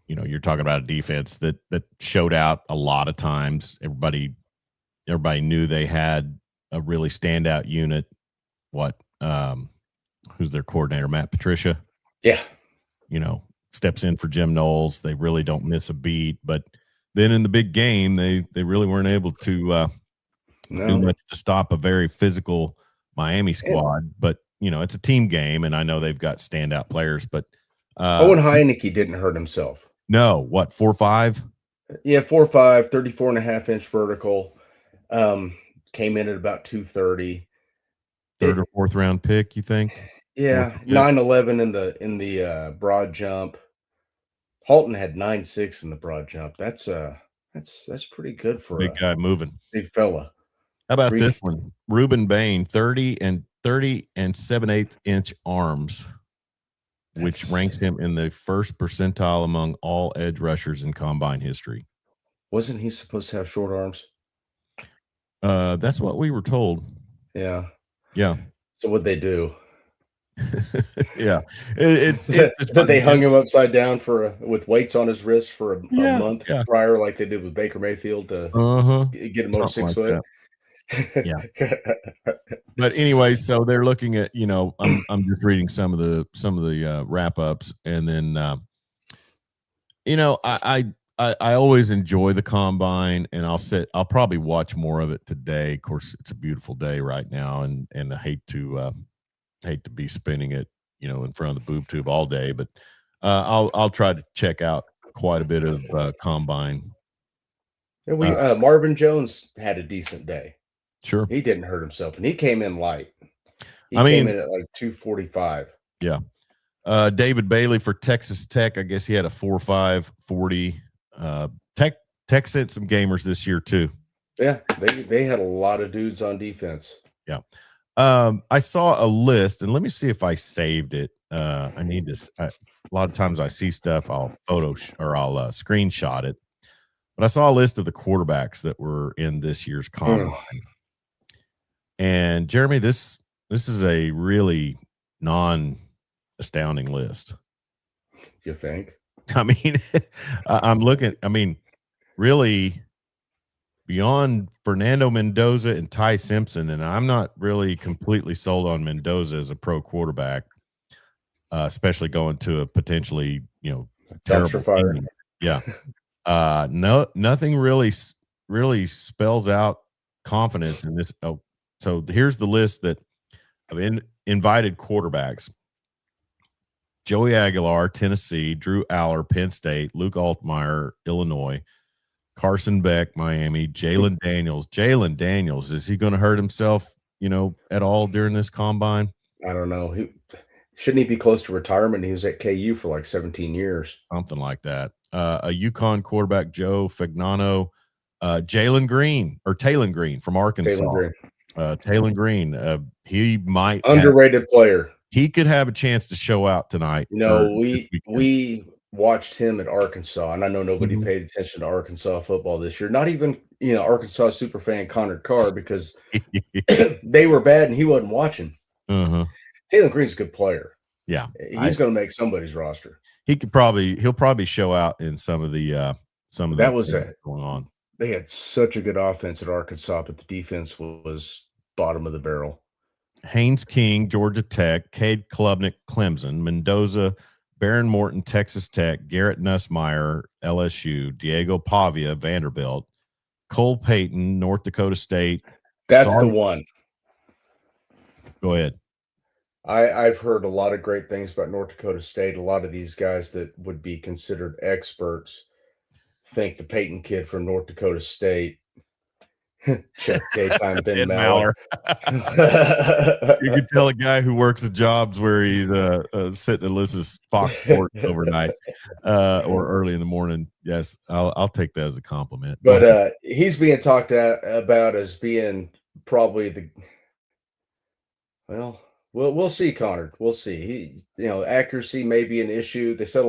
you're talking about a defense that showed out a lot of times. Everybody knew they had a really standout unit. What who's their coordinator? Matt Patricia, Yeah. steps in for Jim Knowles. They really don't miss a beat, but then in the big game, they really weren't able to do No. much to stop a very physical Miami And squad. But it's a team game, and I know they've got standout players. But Owen Heineke didn't hurt himself. no, what, 4.5? Yeah, 4'5", 34.5-inch vertical. Came in at about 230. Third or It fourth round pick, you think? Fourth Yeah, or fifth? 9'11" in the broad jump. Halton had 9'6" in the broad jump. That's pretty good for Big a guy moving. big fella. How about this Three one? Ruben Bain, 30 and 7/8 inch arms, which ranks that's him in the first percentile among all edge rushers in combine history. Wasn't he supposed to have short arms? That's what we were told. Yeah. Yeah. So what'd they do? Yeah. It's Is that just that they funny. hung him upside down with weights on his wrists for a Yeah, month yeah. prior, like they did with Baker Mayfield to Uh-huh. get him over Something six like foot? that. Yeah. But anyway, so they're looking at, I'm just reading some of the wrap ups, and then I always enjoy the combine, and I'll probably watch more of it today. Of course, it's a beautiful day right now, and I hate to be spinning it, in front of the boob tube all day, but I'll try to check out quite a bit of combine. And Uh, Marvin Jones had a decent day. sure. He didn't hurt himself, and he came in light. He I came mean, in at like 245. yeah. David Bailey for Texas Tech. I guess he had a 4.5 40. Tech sent some gamers this year too. Yeah, they had a lot of dudes on defense. Yeah. I saw a list, and let me see if I saved it. I need to. A lot of times I see stuff, I'll or I'll screenshot it. But I saw a list of the quarterbacks that were in this year's combine. And Jeremy, this is a really non-astounding list. You think? I mean, I'm looking. I mean, really, beyond Fernando Mendoza and Ty Simpson, and I'm not really completely sold on Mendoza as a pro quarterback, especially going to a potentially Dumpster terrible fire. team. Yeah, nothing really spells out confidence in this. Oh, so here's the list that of invited quarterbacks. Joey Aguilar, Tennessee, Drew Aller, Penn State, Luke Altmaier, Illinois, Carson Beck, Miami, Jalen Daniels. Jalen Daniels, is he going to hurt himself, at all during this combine? I don't know. Shouldn't he be close to retirement? He was at KU for like 17 years. Something like that. A UConn quarterback, Joe Fagnano, Jalen Green or Taylon Green from Arkansas. Taylor Green. Taylon Green, he might Underrated player. He could have a chance to show out tonight. No, we watched him at Arkansas, and I know nobody paid attention to Arkansas football this year. Not even, Arkansas superfan Connor Carr, because they were bad and he wasn't watching. Taylor Green's a good player. Yeah. He's going to make somebody's roster. He'll probably show out in some of the that was going on. They had such a good offense at Arkansas, but the defense was bottom of the barrel. Haynes King, Georgia Tech, Cade Klubnik, Clemson, Mendoza, Baron Morton, Texas Tech, Garrett Nussmeier, LSU, Diego Pavia, Vanderbilt, Cole Payton, North Dakota State. That's the one. Go ahead. I've heard a lot of great things about North Dakota State. A lot of these guys that would be considered experts think the Peyton kid from North Dakota State. Check daytime Ben Maller. You can tell a guy who works at jobs where he's sitting and listens to Fox Sports overnight or early in the morning. Yes, I'll take that as a compliment. But he's being talked about as being probably we'll see, Connor. We'll see. Accuracy may be an issue. They said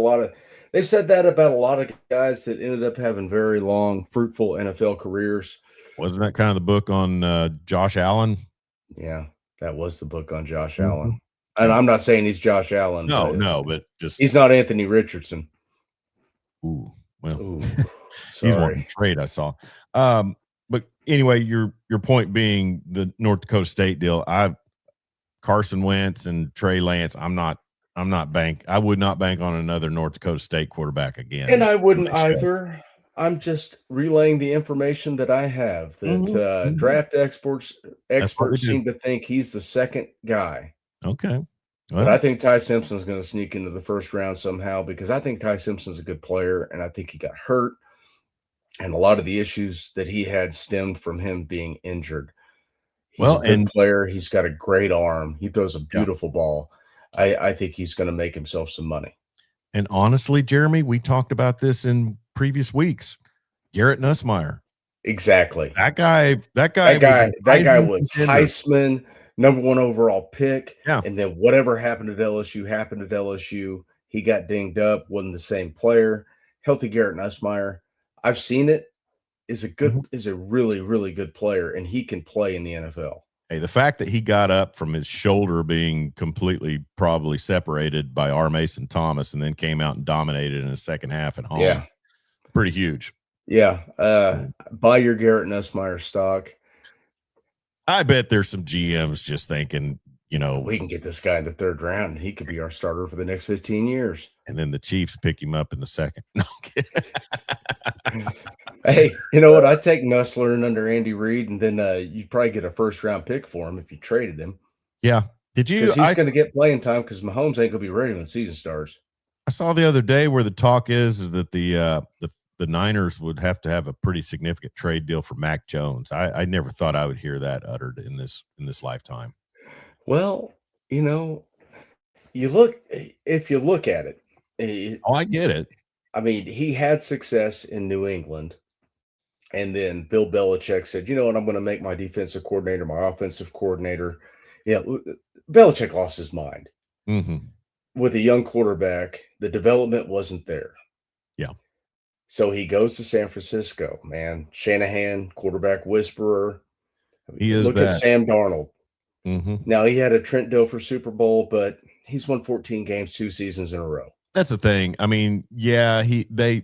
that about a lot of guys that ended up having very long, fruitful NFL careers. Wasn't that kind of the book on Josh Allen? Yeah, that was the book on Josh Allen. And I'm not saying he's Josh Allen. No, but just he's not Anthony Richardson. Ooh, well, Ooh, he's one trade I saw. But anyway, your point being the North Dakota State deal. Carson Wentz and Trey Lance. I would not bank on another North Dakota State quarterback again. And I wouldn't either. I'm just relaying the information that I have that draft experts seem to think he's the second guy. Okay. Well, but I think Ty Simpson's going to sneak into the first round somehow, because I think Ty Simpson's a good player, and I think he got hurt. And a lot of the issues that he had stemmed from him being injured. He's a good player. He's got a great arm. He throws a beautiful ball. I think he's going to make himself some money. And honestly, Jeremy, we talked about this in previous weeks. Garrett Nussmeier. Exactly. That guy was Heisman, #1 overall pick. Yeah. And then whatever happened at LSU. He got dinged up, wasn't the same player. Healthy Garrett Nussmeier, I've seen it, is a really, really good player, and he can play in the NFL. Hey, the fact that he got up from his shoulder being completely probably separated by R. Mason Thomas and then came out and dominated in the second half at home. Yeah. Pretty huge. Yeah. Buy your Garrett Nussmeier stock. I bet there's some GMs just thinking, we can get this guy in the third round, and he could be our starter for the next 15 years. And then the Chiefs pick him up in the second. No, I'm kidding. Hey, you know what? I'd take Nussler under Andy Reid, and then you'd probably get a first-round pick for him if you traded him. Yeah. Did you? Because he's going to get playing time, because Mahomes ain't going to be ready when the season starts. I saw the other day where the talk is that the Niners would have to have a pretty significant trade deal for Mac Jones. I never thought I would hear that uttered in this lifetime. Well, if you look at it. I get it. I mean, he had success in New England. And then Bill Belichick said, I'm going to make my defensive coordinator my offensive coordinator. Yeah, Belichick lost his mind. With a young quarterback, the development wasn't there. Yeah. So he goes to San Francisco, man. Shanahan, quarterback whisperer. Look at Sam Darnold. Now, he had a Trent Dilfer Super Bowl, but he's won 14 games 2 seasons in a row. That's the thing. I mean, yeah, they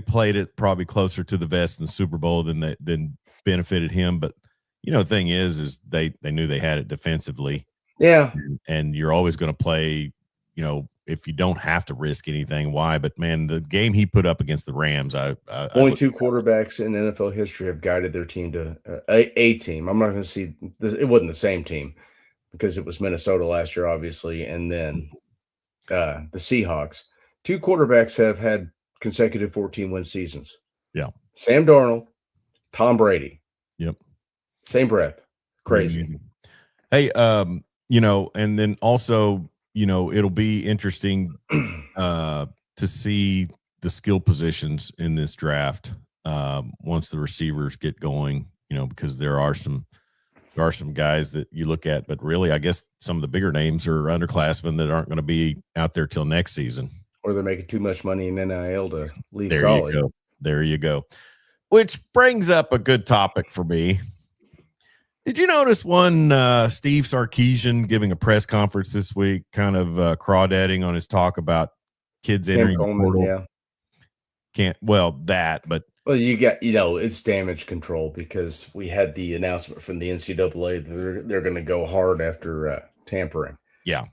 played it probably closer to the vest in the Super Bowl than benefited him. But the thing is they knew they had it defensively. Yeah, and you're always going to play. If you don't have to risk anything, why? But man, the game he put up against the Rams, only 2 quarterbacks in NFL history have guided their team to a team. I'm not going to see this. It wasn't the same team because it was Minnesota last year, obviously, and then the Seahawks. Two quarterbacks have had consecutive 14-win seasons. Yeah. Sam Darnold, Tom Brady. Yep. Same breath. Pretty Crazy. amazing. Hey, and then also, it'll be interesting to see the skill positions in this draft once the receivers get going, because there are some guys that you look at, but really, I guess some of the bigger names are underclassmen that aren't going to be out there till next season. Or they're making too much money in NIL to leave There college. you go. There you go. Which brings up a good topic for me. Did you notice one Steve Sarkisian giving a press conference this week, kind of crawdadding on his talk about kids Cam entering the Coleman, portal? yeah. But Well, you got, it's damage control because we had the announcement from the NCAA that they're going to go hard after tampering. Yeah.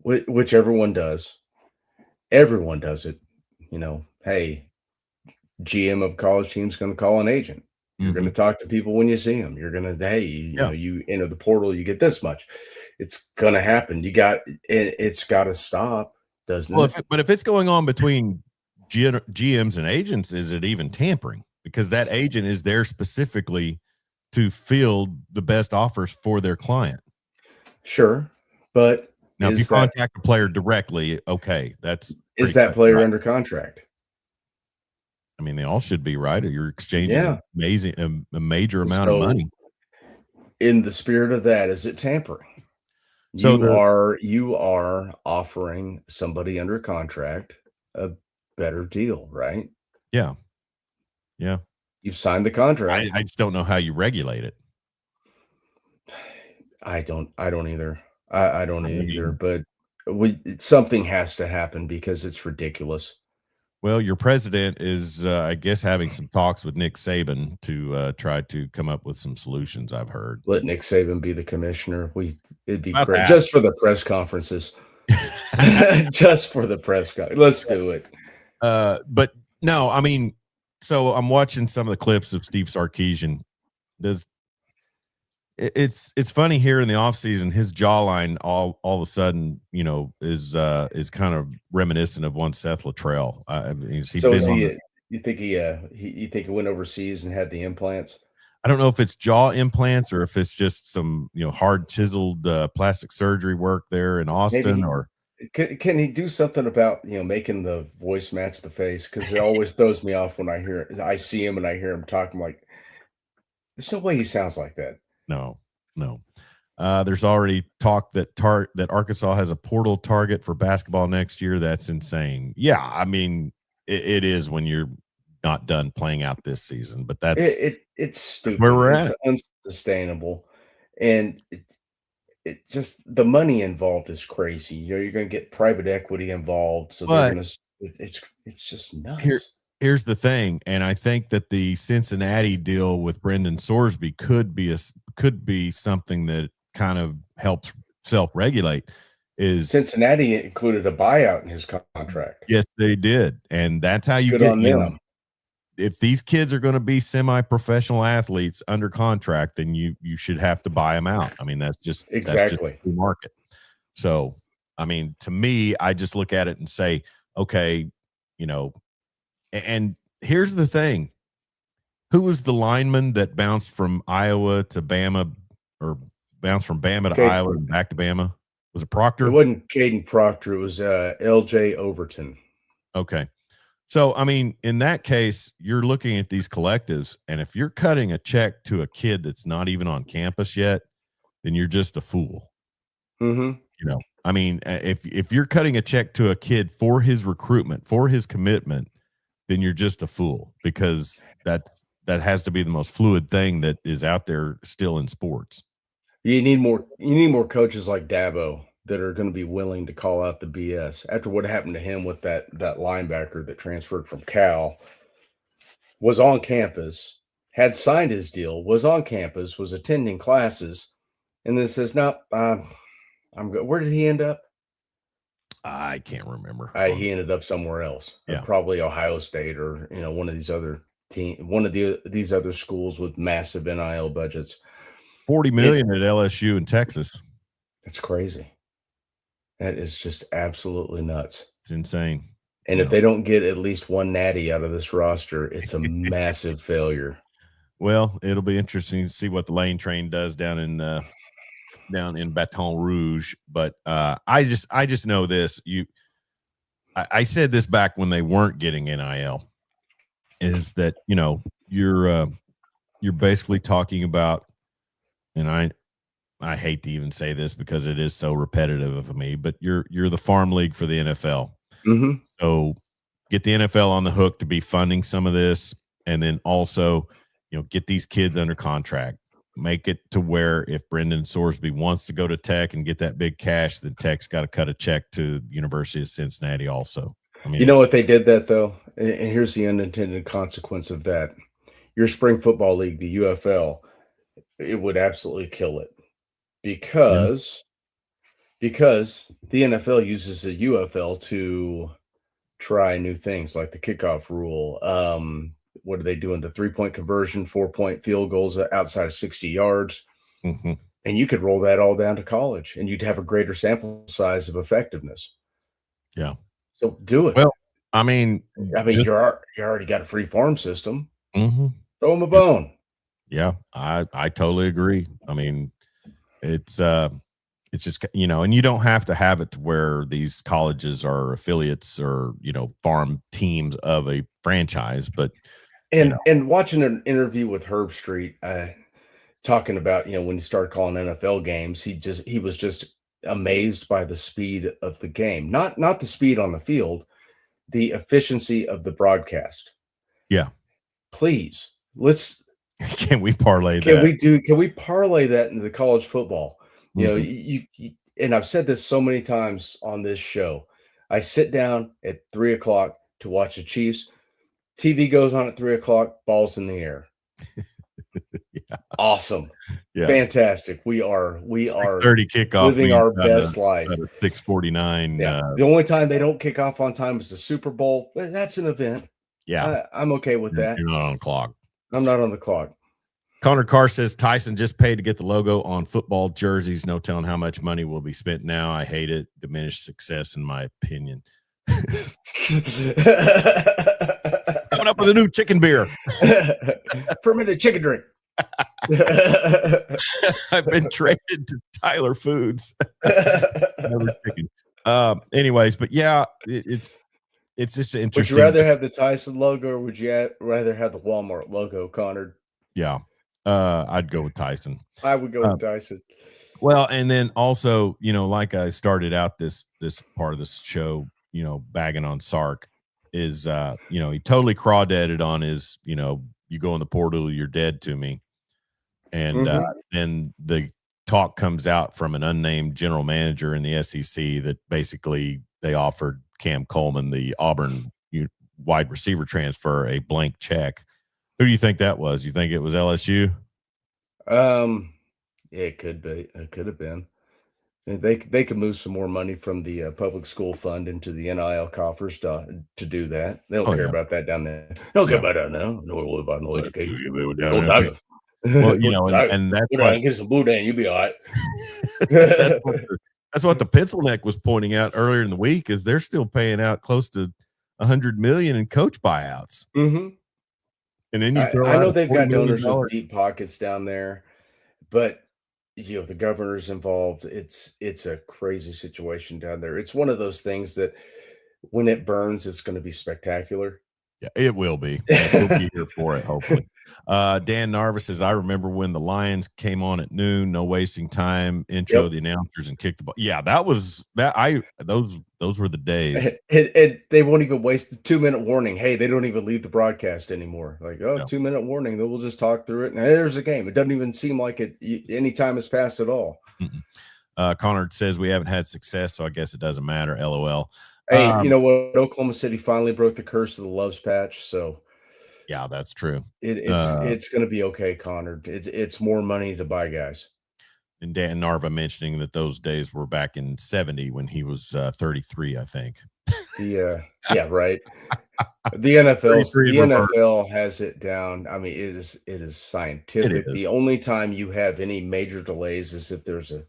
Which everyone does. Everyone does it. Hey, GM of college team's going to call an agent. You're going to talk to people when you see them. You're going to, hey, you enter the portal, you get this much. It's going to happen. It's got to stop, doesn't it? But if it's going on between GMs and agents, is it even tampering? Because that agent is there specifically to field the best offers for their client. Sure. But now, if you contact a player directly, okay, is that player under contract? I mean, they all should be, right? Or you're exchanging a major amount of money. In the spirit of that, is it tampering? So you are offering somebody under contract a better deal, right? Yeah. Yeah. You've signed the contract. I just don't know how you regulate it. I don't either. I don't either, but something has to happen because it's ridiculous. Well, your president is, I guess, having some talks with Nick Saban to try to come up with some solutions, I've heard. Let Nick Saban be the commissioner. It'd be great just for the press conferences. Just for the press conference. Let's do it. But no, I mean, so I'm watching some of the clips of Steve Sarkisian. It's funny here in the offseason, his jawline all of a sudden, is kind of reminiscent of one Seth Luttrell. You think he went overseas and had the implants? I don't know if it's jaw implants or if it's just some, hard chiseled plastic surgery work there in Austin. Can he do something about, making the voice match the face? Because it always throws me off when I see him and I hear him talk. I'm like, there's no way he sounds like that. No. There's already talk that Arkansas has a portal target for basketball next year. That's insane. Yeah, I mean, it is when you're not done playing out this season, but it's stupid. Where we're at. It's unsustainable, and it just the money involved is crazy. You're going to get private equity involved, so they're going to. It's just nuts. Here's the thing, and I think that the Cincinnati deal with Brendan Sorsby could be something that kind of helps self-regulate. Is Cincinnati included a buyout in his contract? Yes, they did, and that's how you get them. If these kids are going to be semi-professional athletes under contract, then you should have to buy them out. I mean, that's just the market. So, I mean, to me, I just look at it and say, okay, and here's the thing. Who was the lineman that bounced from Iowa to Bama, or bounced from Bama to Iowa and back to Bama? Was it Proctor? It wasn't Caden Proctor. It was LJ Overton. Okay. So, I mean, in that case, you're looking at these collectives, and if you're cutting a check to a kid that's not even on campus yet, then you're just a fool. Mm-hmm. I mean, if you're cutting a check to a kid for his recruitment, for his commitment, then you're just a fool, because that has to be the most fluid thing that is out there still in sports. You need more coaches like Dabo that are going to be willing to call out the BS after what happened to him with that linebacker that transferred from Cal, was on campus, had signed his deal, was on campus, was attending classes, and then says, "No, I'm good." Where did he end up? I can't remember. He ended up somewhere else. Yeah. Probably Ohio State or one of these other these other schools with massive NIL budgets. $40 million at LSU in Texas. That's crazy. That is just absolutely nuts. It's insane. And if they don't get at least one natty out of this roster, it's a massive failure. Well, it'll be interesting to see what the Lane Train does down in Baton Rouge. But I just know this. I said this back when they weren't getting NIL, is that you're basically talking about, and I hate to even say this because it is so repetitive of me, but you're the farm league for the NFL. Mhm. So get the NFL on the hook to be funding some of this, and then also, get these kids under contract. Make it to where if Brendan Sorsby wants to go to Tech and get that big cash, then Tech's got to cut a check to University of Cincinnati also. I mean, You know what they did that though? And here's the unintended consequence of that. Your spring football league, the UFL, it would absolutely kill it yeah, because the NFL uses the UFL to try new things like the kickoff rule. What are they doing? The 3-point conversion, 4-point field goals outside of 60 yards. mhm, And you could roll that all down to college and you'd have a greater sample size of effectiveness. yeah. So do it. Well, I mean, I mean, just you already got a free farm system. mhm, Throw them a yep, bone. yeah. I totally agree. I mean, it's it's just and you don't have to have it to where these colleges are affiliates or farm teams of a franchise, but And watching an interview with Herb Street, talking about, when he started calling NFL games, he was just amazed by the speed of the game. Not the speed on the field, the efficiency of the broadcast. yeah. Please, let's Can we parlay that? can we parlay that into the college football? Mhm. And I've said this so many times on this show. I sit down at 3 o'clock to watch the Chiefs. TV goes on at 3 o'clock, balls in the air. Yeah, Awesome. yeah. Fantastic. We are 6:30 kickoff living means our best life. about a 6:49. Yeah. The only time they don't kick off on time is the Super Bowl. Well, that's an event. Yeah, I'm okay with that. you're not on the clock. I'm not on the clock. Connor Carr says Tyson just paid to get the logo on football jerseys. No telling how much money will be spent now. I hate it. Diminished success, in my opinion. Coming up with a new chicken beer. Fermented chicken drink. I've been traded to Tyler Foods. Never chicken. Anyways, but yeah, it's just Would you interesting. rather have the Tyson logo or would you rather have the Walmart logo, Connor? Yeah, I'd go with Tyson. I would go with Tyson. Well, and then also, like I started out this part of this show, bagging on Sark is, he totally crawdadded on his, you go in the portal, you're dead to me. And Mhm. then the talk comes out from an unnamed general manager in the SEC that basically they offered Cam Coleman, the Auburn wide receiver transfer, a blank check. Who do you think that was? You think it was LSU? Yeah, it could be. It could have been. They could move some more money from the public school fund into the NIL coffers to do that. They don't Oh care yeah, about that down there. They don't care yeah. about that now. No worry about no But education. they were down Go there. Tigers. Well, Go Tigers. and that's Go down what and get some boudin. You'll be all right. that's what that's what the pencil neck was pointing out earlier in the week is they're still paying out close to 100 million in coach buyouts. Mhm. And then you throw I out know a they've $40 got million donors with deep pockets down there, but the governor's involved. It's a crazy situation down there. It's one of those things that when it burns, it's going to be spectacular. Yeah, it will be, and we'll be here for it, hopefully. Dan Narvis says, I remember when the Lions came on at noon, no wasting time, intro Yep. the announcers and kick the ball. Yeah, that was that. Those were the days. And they won't even waste the 2-minute warning. Hey, they don't even leave the broadcast anymore. Like, oh, Yeah. 2-minute warning. Then we'll just talk through it. And there's a game. It doesn't even seem like any time has passed at all. Connor says we haven't had success, so I guess it doesn't matter. LOL. Hey, you know what? Oklahoma City finally broke the curse of the Loves patch. So Yeah, that's true. it's going to be okay, Connor. It's more money to buy guys. And Dan Narva mentioning that those days were back in 70 when he was 33, I think. Yeah, right. The 33 in reverse. NFL has it down. I mean, it is It scientific. is. The only time you have any major delays is if there's a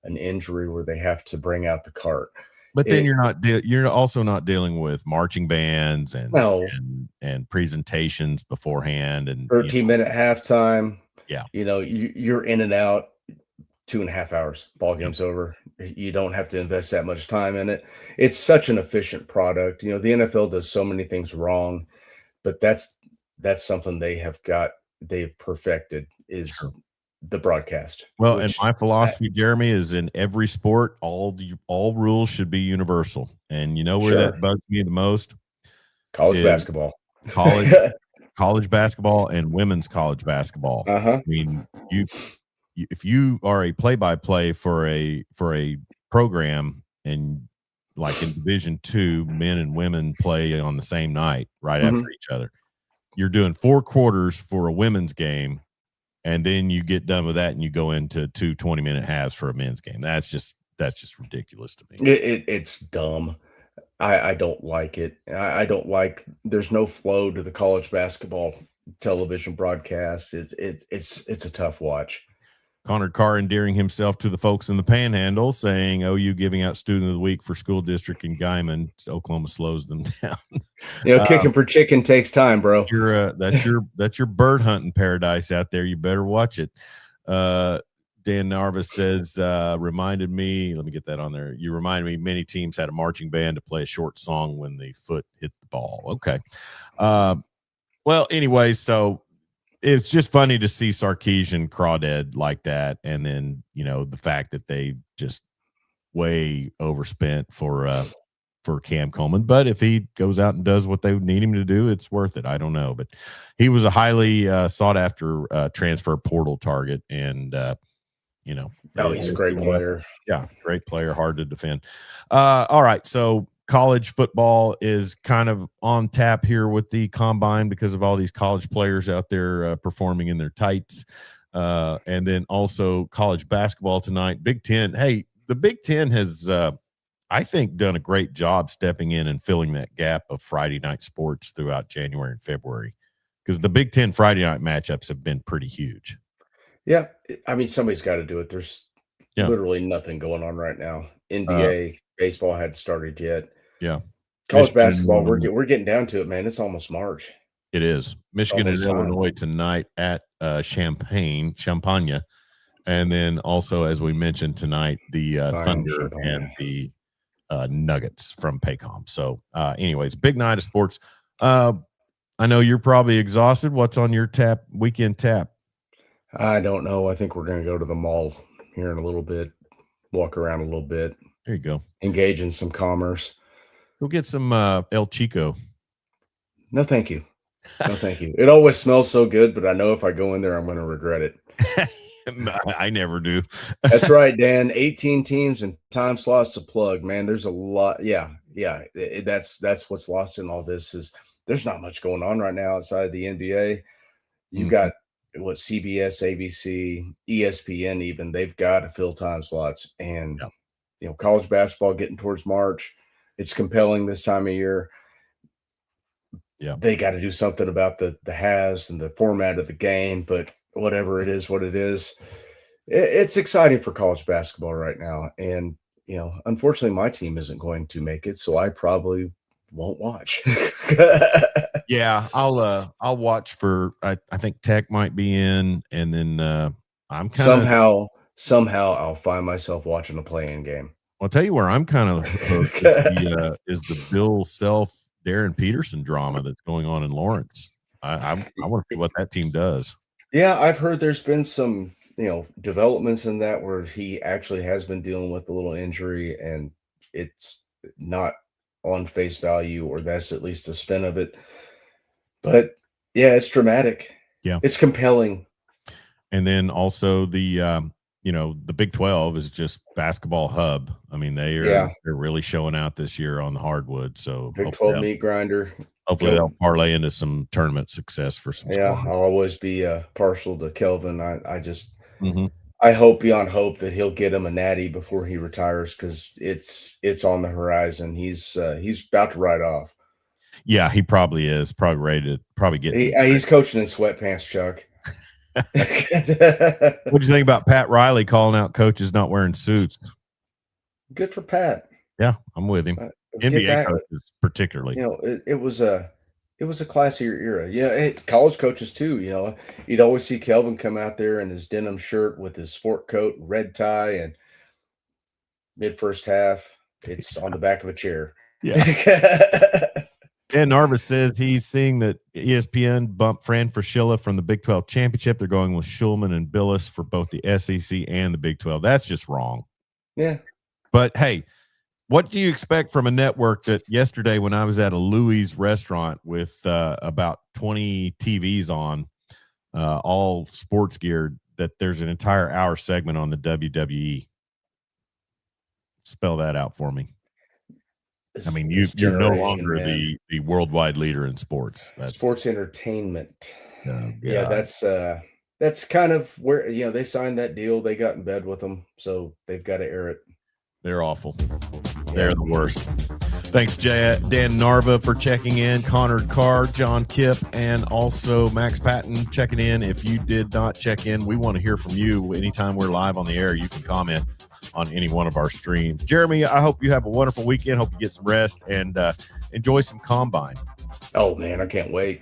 an injury where they have to bring out the cart. But then It you're also not dealing with marching bands No, and presentations beforehand and, 13-minute halftime, yeah, you're in and out 2.5 hours, ball yeah, game's over. You don't have to invest that much time in it. It's such an efficient product. The NFL does so many things wrong, but that's something they've perfected is sure. the broadcast, Well, and which my I philosophy, Jeremy, is in every sport, all rules should be universal. And you know where sure, that bugs me the most college is basketball. college college basketball and women's college basketball. Uh-huh. I mean, if you are a play-by-play for a program and like in Division 2, men and women play on the same night right after Mhm. each other. You're doing 4 quarters for a women's game, and then you get done with that and you go into 2 20-minute halves for a men's game. That's just ridiculous to me. It's dumb. I don't like it. I don't like there's no flow to the college basketball television broadcast. It's a tough watch. Connor Carr endearing himself to the folks in the Panhandle, saying, "OU giving out Student of the Week for school district in Guyman. Oklahoma slows them down." Kicking for chicken takes time, bro. That's your bird hunting paradise out there. You better watch it. Uh, Dan Narvis says, reminded me. Let me get that on there. You reminded me. Many teams had a marching band to play a short song when the foot hit the ball. Okay. Uh, well, anyway, so it's just funny to see Sarkeesian crawdad like that, and then the fact that they just way overspent for Cam Coleman. But if he goes out and does what they need him to do, it's worth it. I don't know, but he was a highly sought after transfer portal target, and Oh, they he's a see great what player. happens. Yeah, great player, hard to defend. All right, so college football is kind of on tap here with the combine because of all these college players out there performing in their tights. And then also college basketball tonight. Big Ten. Hey, the Big Ten has, I think, done a great job stepping in and filling that gap of Friday night sports throughout January and February because the Big Ten Friday night matchups have been pretty huge. Yeah, I mean, somebody's gotta do it. There's Yeah. literally nothing going on right now. Uh, NBA, baseball hadn't started yet. yeah. College Michigan and basketball, Illinois. we're getting down to it, man. It's almost March. It is It's Michigan and almost time. Illinois tonight at Champaign, and then also, as we mentioned tonight, the Fine Thunder champagne. and the Nuggets from Paycom. So, anyways, big night of sports. Uh, I know you're probably exhausted. What's on your weekend tap? I don't know. I think we're gonna go to the mall here in a little bit, walk around a little bit, There you go. engage in some commerce. Go get some El Chico. No, thank you. No, thank you. It always smells so good, but I know if I go in there, I'm gonna regret it. I never do. That's right, Dan. 18 teams and time slots to plug, man. There's a lot. Yeah, yeah. That's what's lost in all this is there's not much going on right now outside the NBA. You Mhm. got what CBS, ABC, ESPN, even they've got to fill time slots, and Yeah, college basketball getting towards March. It's compelling this time of year. yeah. They got to do something about the halves and the format of the game, but whatever it is, what it is, it's exciting for college basketball right now. And unfortunately, my team isn't going to make it, so I probably won't watch. Yeah, I'll watch for I think Tech might be in, and then I'm kind of Somehow, I'll find myself watching a playing game. I'll tell you where I'm kind of hooked is the Bill Self Darren Peterson drama that's going on in Lawrence. I want to see what that team does. Yeah, I've heard there's been some, developments in that where he actually has been dealing with a little injury and it's not on face value, or that's at least the spin of it. But yeah, it's dramatic. Yeah, It's compelling. and then also the Big 12 is just basketball hub. I mean Yeah, they're really showing out this year on the hardwood. So Big 12 meat grinder. hopefully Go. they'll parlay into some tournament success for some Yeah, squads. I'll always be partial to Kelvin. I just Mhm. I hope beyond hope that he'll get him a natty before he retires because it's on the horizon. He's about to ride off. Yeah, he probably is probably ready to probably get. He's coaching in sweatpants, Chuck. What do you think about Pat Riley calling out coaches not wearing suits? Good for Pat. Yeah, I'm with him. Get NBA back. coaches particularly. It was a classier era. Yeah, college coaches too. You'd always see Kelvin come out there in his denim shirt with his sport coat and red tie, and mid first half, it's on the back of a chair. Yeah. Dan Narvis says he's seeing that ESPN bumped Fran Fraschilla from the Big 12 championship. They're going with Schulman and Billis for both the SEC and the Big 12. That's just wrong. Yeah. But hey, what do you expect from a network that yesterday when I was at a Louis restaurant with about 20 TVs on, all sports geared, that there's an entire hour segment on the WWE? Spell that out for me. I mean, you're no longer the worldwide leader in sports. That's sports entertainment. Yeah, that's kind of where they signed that deal. They got in bed with them, so they've got to air it. They're awful. They're the worst. Thanks, Dan Narva, for checking in. Connor Carr, John Kipp, and also Max Patton checking in. If you did not check in, we want to hear from you. Anytime we're live on the air, you can comment on any one of our streams. Jeremy, I hope you have a wonderful weekend. Hope you get some rest and enjoy some combine. Oh, man, I can't wait.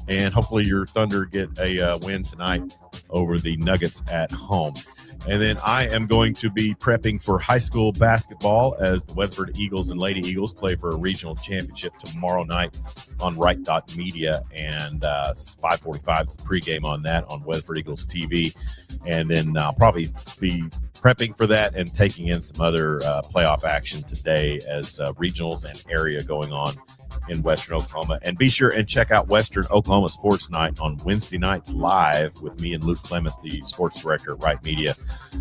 And hopefully your Thunder get a win tonight over the Nuggets at home. And then I am going to be prepping for high school basketball as the Weatherford Eagles and Lady Eagles play for a regional championship tomorrow night on Right Dot Media, and 5:45 is the pregame on that on Weatherford Eagles TV. And then I'll probably be prepping for that and taking in some other playoff action today as regionals and area going on in Western Oklahoma. And be sure and check out Western Oklahoma Sports Night on Wednesday nights live with me and Luke Clement, the sports director at Right Media,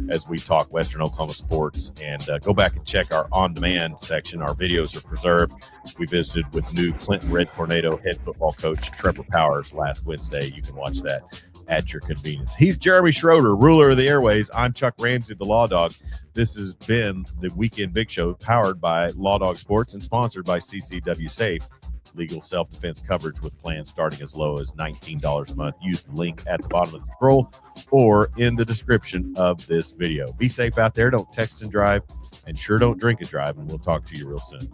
as we talk Western Oklahoma sports. And go back and check our on-demand section. Our videos are preserved. We visited with new Clinton Red Tornado head football coach Trevor Powers last Wednesday. You can watch that at your convenience. He's Jeremy Schroeder, ruler of the airways. I'm Chuck Ramsey, the Law Dog. This has been the Weekend Big Show, powered by Law Dog Sports and sponsored by CCW Safe. Legal self-defense coverage with plans starting as low as $19 a month. Use the link at the bottom of the scroll or in the description of this video. Be safe out there. Don't text and drive, and sure don't drink and drive, and we'll talk to you real soon.